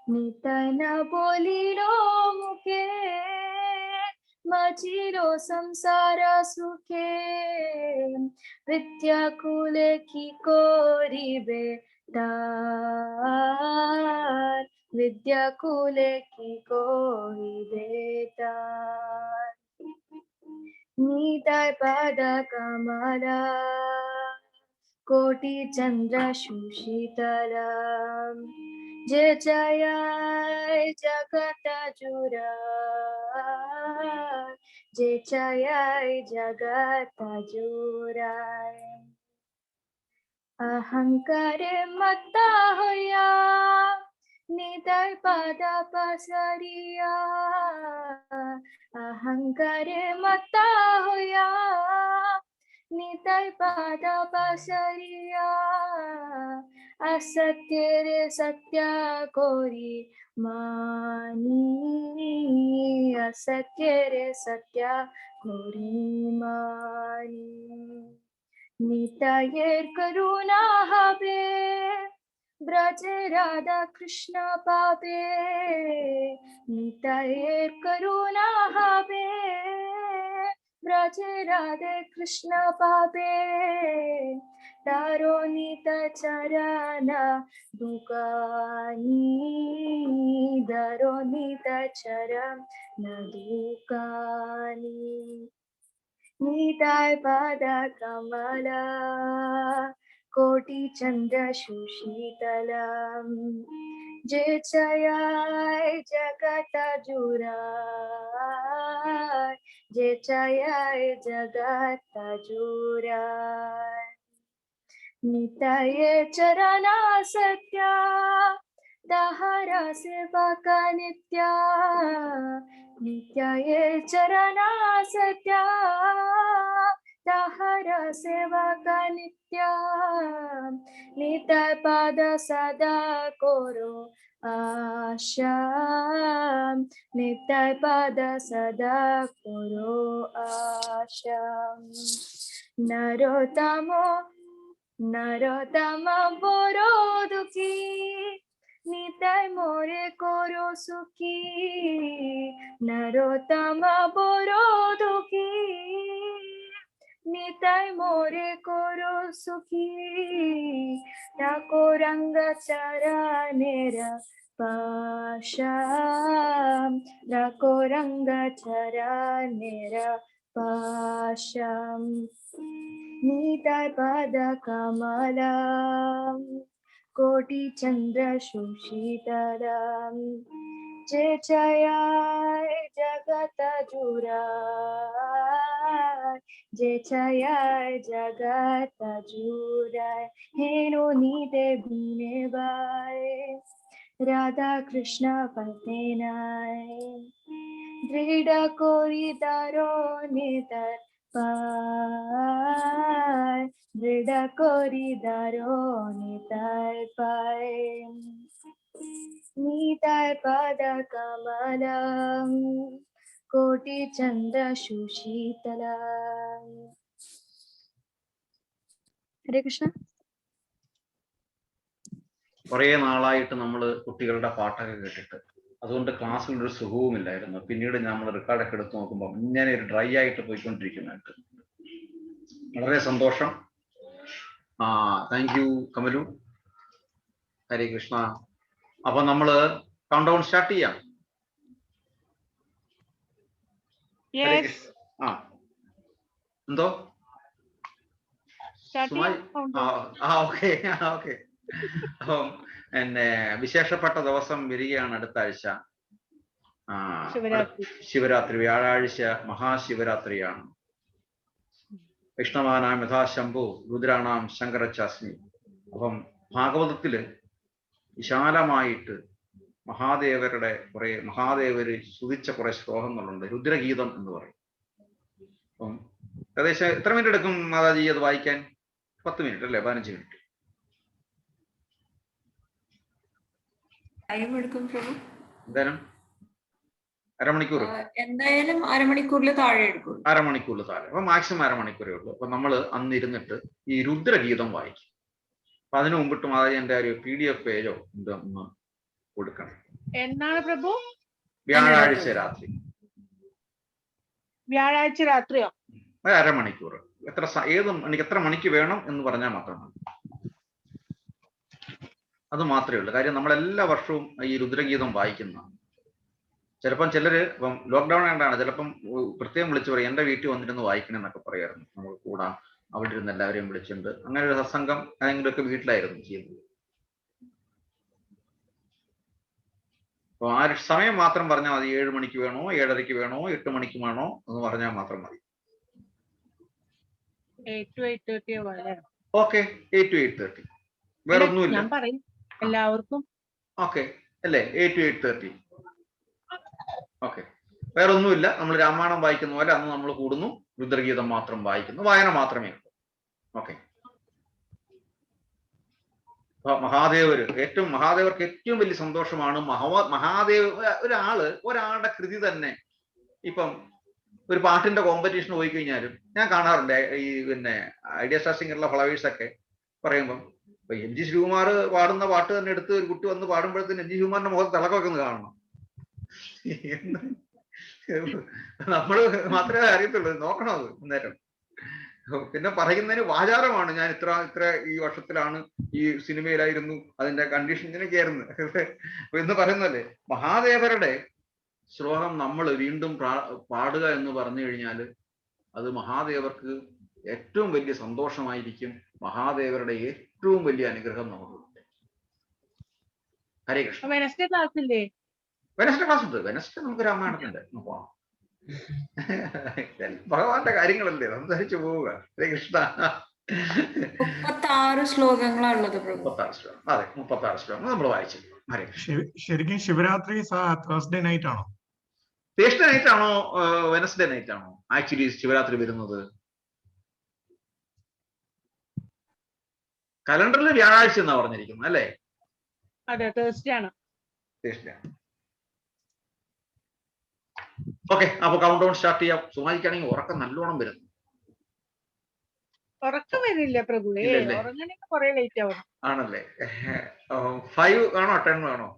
Nitana Bolilo Muke Majiro Samsara Suke Vidya Kule Ki Koribe Tar Vidya Kule Ki Koribe Tar Nitai Pada Kamala Koti Chandra Shushitalam Jai Jaya Jagata Jurai Jai Jaya Jagata Jurai Ahankare Mata Hoya Nitai Pada Pasariya Ahankare Mata Hoya Nitai Pada Pasariya Asatyere Satya Kori Mani Asatyere Satya Kori Mani Nitayir Karuna Habe Braje Radha Krishna Pabe Nitayir Karuna Habe Braje Radha Krishna Pabe Taro Nita Charana Dukani Daro Nita Charana Dukani Nitai Pada Kamala Koti Chandra Shushitalam Jai Jaya Jagata Jurai Jai Jaya Jagata Jurai Nitaye Charana Satya Dahara Sevaka Nitya Nityaye Charana Satya Dahara Sevaka Nitya Nitai Pada Sada Koro Asha Nitai Pada Sada Koro Asha Narotama Boro Duki Nitai More Koro Suki Narotama Boro Duki Nitai More Koro Suki Rakoranga Charanera Pasham Rakoranga Charanera Pasham Nitai Pada Kamala Koti Chandra Shushitaram Jai Jaya Jagata Jurai Jai Jaya Jagata Jurai Heno Nite Bine Bai Radha Krishna Paltenai Drida Kori Daro Nitar Pai Drida Kori Daro Nitai Pai Nitai Pada Kamalam Koti Chandra Shushitalam ഹരേ കൃഷ്ണ. കുറെ നാളായിട്ട് നമ്മൾ കുട്ടികളുടെ പാട്ടൊക്കെ കേട്ടിട്ട് അതുകൊണ്ട് ക്ലാസ്സിൽ ഒരു സുഖവുമില്ലായിരുന്നു. പിന്നീട് നമ്മൾ റെക്കോർഡൊക്കെ എടുത്ത് നോക്കുമ്പോൾ ഇങ്ങനെ ഒരു ഡ്രൈ ആയിട്ട് പോയിക്കൊണ്ടിരിക്കുന്നുണ്ട്. വളരെ സന്തോഷം. Thank you Kamalu. ഹരേ കൃഷ്ണ. അപ്പൊ നമ്മള് കൗണ്ട് ഡൗൺ സ്റ്റാർട്ട് ചെയ്യാം. എന്തോ ഓക്കെ. അപ്പം പിന്നെ വിശേഷപ്പെട്ട ദിവസം വരികയാണ് അടുത്ത ആഴ്ച. ശിവരാത്രി, വ്യാഴാഴ്ച മഹാശിവരാത്രിയാണ്. വൈഷ്ണവാനാം യഥാശംഭു രുദ്രാണാം ശങ്കരച്ചാസ്മി. അപ്പം ഭാഗവതത്തില് വിശാലമായിട്ട് മഹാദേവര് സ്തുതിച്ച കുറെ ശ്ലോകങ്ങളുണ്ട്. രുദ്രഗീതം എന്ന് പറയും. അപ്പം ഏകദേശം എത്ര മിനിറ്റ് എടുക്കും മാതാജി അത് വായിക്കാൻ? 10 മിനിറ്റ് അല്ലേ? 15 മിനിറ്റ് എന്തായാലും അരമണിക്കൂർ, എന്തായാലും അരമണിക്കൂറിൽ താഴെ എടുക്കും. അരമണിക്കൂറിൽ താഴെ. അപ്പൊ മാക്സിമം അരമണിക്കൂറേ ഉള്ളൂ. അപ്പൊ നമ്മൾ അന്ന് ഇരുന്നിട്ട് ഈ രുദ്രഗീതം വായിക്കും. അപ്പൊ അതിനു മുമ്പിട്ട് മാതാജി എന്റെ ഒരു PDF പേജോ ഇതൊന്ന് കൊടുക്കണം. എന്നാണ് പ്രഭു? വ്യാഴാഴ്ച രാത്രി. വ്യാഴാഴ്ച രാത്രിയോ? അരമണിക്കൂർ. എത്ര മണിക്ക് വേണം എന്ന് പറഞ്ഞാൽ മാത്രം മതി. അത് മാത്രമേ ഉള്ളൂ. കാര്യം നമ്മളെല്ലാ വർഷവും ഈ രുദ്രഗീതം വായിക്കുന്ന. ചിലപ്പം ചിലര് ഇപ്പം ലോക്ക്ഡൌൺ ആയിട്ടാണ് ചിലപ്പം പ്രത്യേകം വിളിച്ചു പറയും എന്റെ വീട്ടിൽ വന്നിരുന്ന് വായിക്കണമെന്നൊക്കെ പറയായിരുന്നു. നമ്മൾ കൂടാം, അവിടെ ഇരുന്ന് എല്ലാവരെയും വിളിച്ചിട്ടുണ്ട്. അങ്ങനെ ഒരു സത്സംഗം ഏതെങ്കിലുമൊക്കെ വീട്ടിലായിരുന്നു ചെയ്യുന്നത്. അപ്പൊ ആ സമയം മാത്രം പറഞ്ഞാൽ മതി. 7 മണിക്ക് വേണോ, 7:30 വേണോ, 8 മണിക്ക് വേണോ എന്ന് പറഞ്ഞാൽ മാത്രം മതി. 8 to 8:30. Okay, 8 to 8:30. വേറെ ഒന്നുമില്ല. ഞാൻ പറയും എല്ലാവർക്കും. ഓക്കെ അല്ലേ? 8 to 8:30. ഓക്കെ, വേറെ ഒന്നുമില്ല. നമ്മൾ രാമായണം വായിക്കുന്ന പോലെ അന്ന് നമ്മൾ കൂടുന്നു, രുദ്രഗീതം മാത്രം വായിക്കുന്നു, വായന മാത്രമേ ഉള്ളൂ. ഓക്കെ. മഹാദേവർക്ക് ഏറ്റവും വലിയ സന്തോഷമാണ് ഒരാളുടെ കൃതി തന്നെ. ഇപ്പം ഒരു പാട്ടിന്റെ കോമ്പറ്റീഷൻ പോയി കഴിഞ്ഞാലും ഞാൻ കാണാറുണ്ട്. ഈ ഐഡിയ സ്റ്റാർ സിംഗറിലെ ഫ്ലവേഴ്സ് ഒക്കെ പറയുമ്പം MG ശ്രീകുമാർ പാടുന്ന പാട്ട് തന്നെ എടുത്ത് ഒരു കുട്ടി വന്ന് പാടുമ്പോഴത്തേന് MG ശ്രീകുമാറിന്റെ മുഖത്ത് തിളക്കമൊക്കെ ഒന്ന് കാണണം. നമ്മള് മാത്രമേ അറിയത്തുള്ളൂ, നോക്കണം അത് അന്നേരം. പിന്നെ പറയുന്നതിന് വാചാരമാണ്. ഞാൻ ഇത്ര ഈ വർഷത്തിലാണ് ഈ സിനിമയിലായിരുന്നു, അതിന്റെ കണ്ടീഷൻ ഇങ്ങനെയൊക്കെയായിരുന്നു എന്ന് പറയുന്നല്ലേ. മഹാദേവരുടെ ശ്ലോകം നമ്മൾ വീണ്ടും പാടുക എന്ന് പറഞ്ഞു കഴിഞ്ഞാൽ അത് മഹാദേവർക്ക് ഏറ്റവും വലിയ സന്തോഷമായിരിക്കും. മഹാദേവരുടെ ഏറ്റവും വലിയ അനുഗ്രഹം നമുക്ക്. ഹരേ കൃഷ്ണ. വെനസ്ഡേ ക്ലാസ് ഇല്ലേ? വെനസ്ഡേ ക്ലാസ് ഉണ്ട്. വെനസ്ഡേ നമുക്ക് രാമായണത്തിന്റെ പോവാം. ഭഗവാന്റെ കാര്യങ്ങളല്ലേ, സംസാരിച്ചു പോവുക. ഹരേ കൃഷ്ണ. 36 ശ്ലോകങ്ങളാണുള്ളത്. 36 ശ്ലോകം. അതെ, 36 ശ്ലോകങ്ങൾ നമ്മൾ വായിച്ചു. ഹരേ കൃഷ്ണ. ശരിക്കും ശിവരാത്രി തേഴ്സ്ഡേ നൈറ്റ് ആണോ? തേഴ്സ്ഡേ നൈറ്റ് ആണോ വെനസ്ഡേ നൈറ്റ് ആണോ ആക്ച്വലി ശിവരാത്രി വരുന്നത്? കലണ്ടറിൽ വ്യാഴാഴ്ച എന്നാ പറഞ്ഞിരിക്കുന്നത് അല്ലേ? അതെ, തേഴ്സ്ഡേ ആണ്. ഓക്കെ, അപ്പൊ കൗണ്ട് ഡൗൺ സ്റ്റാർട്ട് ചെയ്യാം. സുമാജിക്കാണെങ്കിൽ ഉറക്കം നല്ലോണം വരുന്നു. ഉറക്കം വരില്ല പ്രഭുവേ, ഉറങ്ങാനൊക്കെ കുറെ ലേറ്റ് ആവും. ആണല്ലേ? 5 ആണോ 10 ആണോ?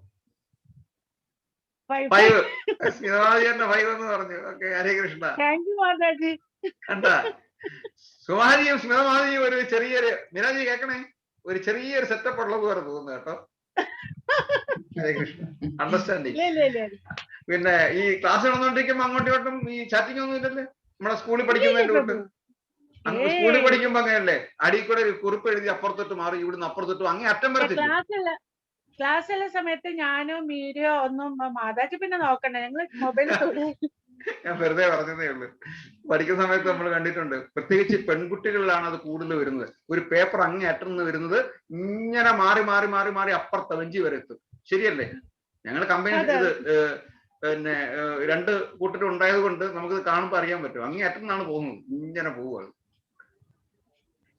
5 എന്ന് പറഞ്ഞു. ഓക്കെ, ഹരേ കൃഷ്ണ. Thank U Mataji. കണ്ടാ, സുമാജിയും സ്മിതമാജിയും ഒരു ചെറിയൊരു മിനാജി കേക്കണേ, ഒരു ചെറിയൊരു സെറ്റപ്പ് ഉള്ളത് പോലെ തോന്നുന്നു കേട്ടോ. ഹരേ കൃഷ്ണ. അണ്ടർസ്റ്റാൻഡിങ്. പിന്നെ ഈ ക്ലാസ് നടന്നുകൊണ്ടിരിക്കുമ്പോ അങ്ങോട്ടും ഇങ്ങോട്ടും ഈ ചാറ്റിംഗ് ഒന്നും ഇല്ലല്ലേ? നമ്മളെ സ്കൂളിൽ പഠിക്കുന്നതിന്റെ തൊട്ട് സ്കൂളിൽ പഠിക്കുമ്പോ അങ്ങനെയല്ലേ? അടിയിൽ കൂടെ ഒരു കുറിപ്പ് എഴുതി അപ്പുറത്തോട്ട് മാറി, ഇവിടുന്ന് അപ്പുറത്തോട്ട് അങ്ങേ അറ്റം വരത്തില്ല. ക്ലാസ്സുള്ള സമയത്ത് ഞാനോ മീഡിയോ ഒന്നും മാതാജി പിന്നെ നോക്കണ്ട, ഞങ്ങൾ മൊബൈൽ. ഞാൻ വെറുതെ പറഞ്ഞതേ ഉള്ളൂ. പഠിക്കുന്ന സമയത്ത് നമ്മൾ കണ്ടിട്ടുണ്ട്, പ്രത്യേകിച്ച് പെൺകുട്ടികളിലാണ് അത് കൂടുതൽ വരുന്നത്. ഒരു പേപ്പർ അങ്ങേ അറ്റം നിന്ന് വരുന്നത് ഇങ്ങനെ മാറി മാറി മാറി മാറി അപ്പുറത്തെ ബെഞ്ചി വരെ എത്തും. ശരിയല്ലേ? ഞങ്ങൾ കമ്പനി പിന്നെ 2 കൂട്ടരും ഉണ്ടായത് കൊണ്ട് നമുക്കത് കാണുമ്പോൾ അറിയാൻ പറ്റും. അങ്ങേ അറ്റം നിന്നാണ് പോകുന്നത്, ഇങ്ങനെ പോവുക.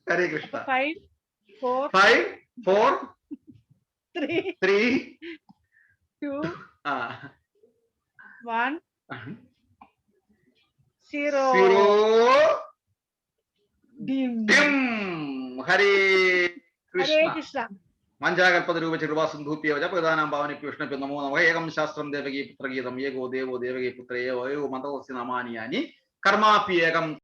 ഹരേ കൃഷ്ണ. 5 4 3 2 1 0 dim. ഹരേ ഹരേ കൃഷ്ണ. കൃഷ്ണ. മഞ്ചാകൽപതരൂപ ചെറുവാസുന്ധൂപ്യവച പ്രധാനാംഭാവനേഭ്യോ വിഷ്ണുഭ്യോ നമോ നമഃ. ഏകം ശാസ്ത്രം ദേവകീ പുത്രഗീതം ഏകോ ദേവോ ദേവകീ പുത്രേ ഏകോ മന്ത്രസ്യ നാമാനി യാനി കർമാപ്യേകം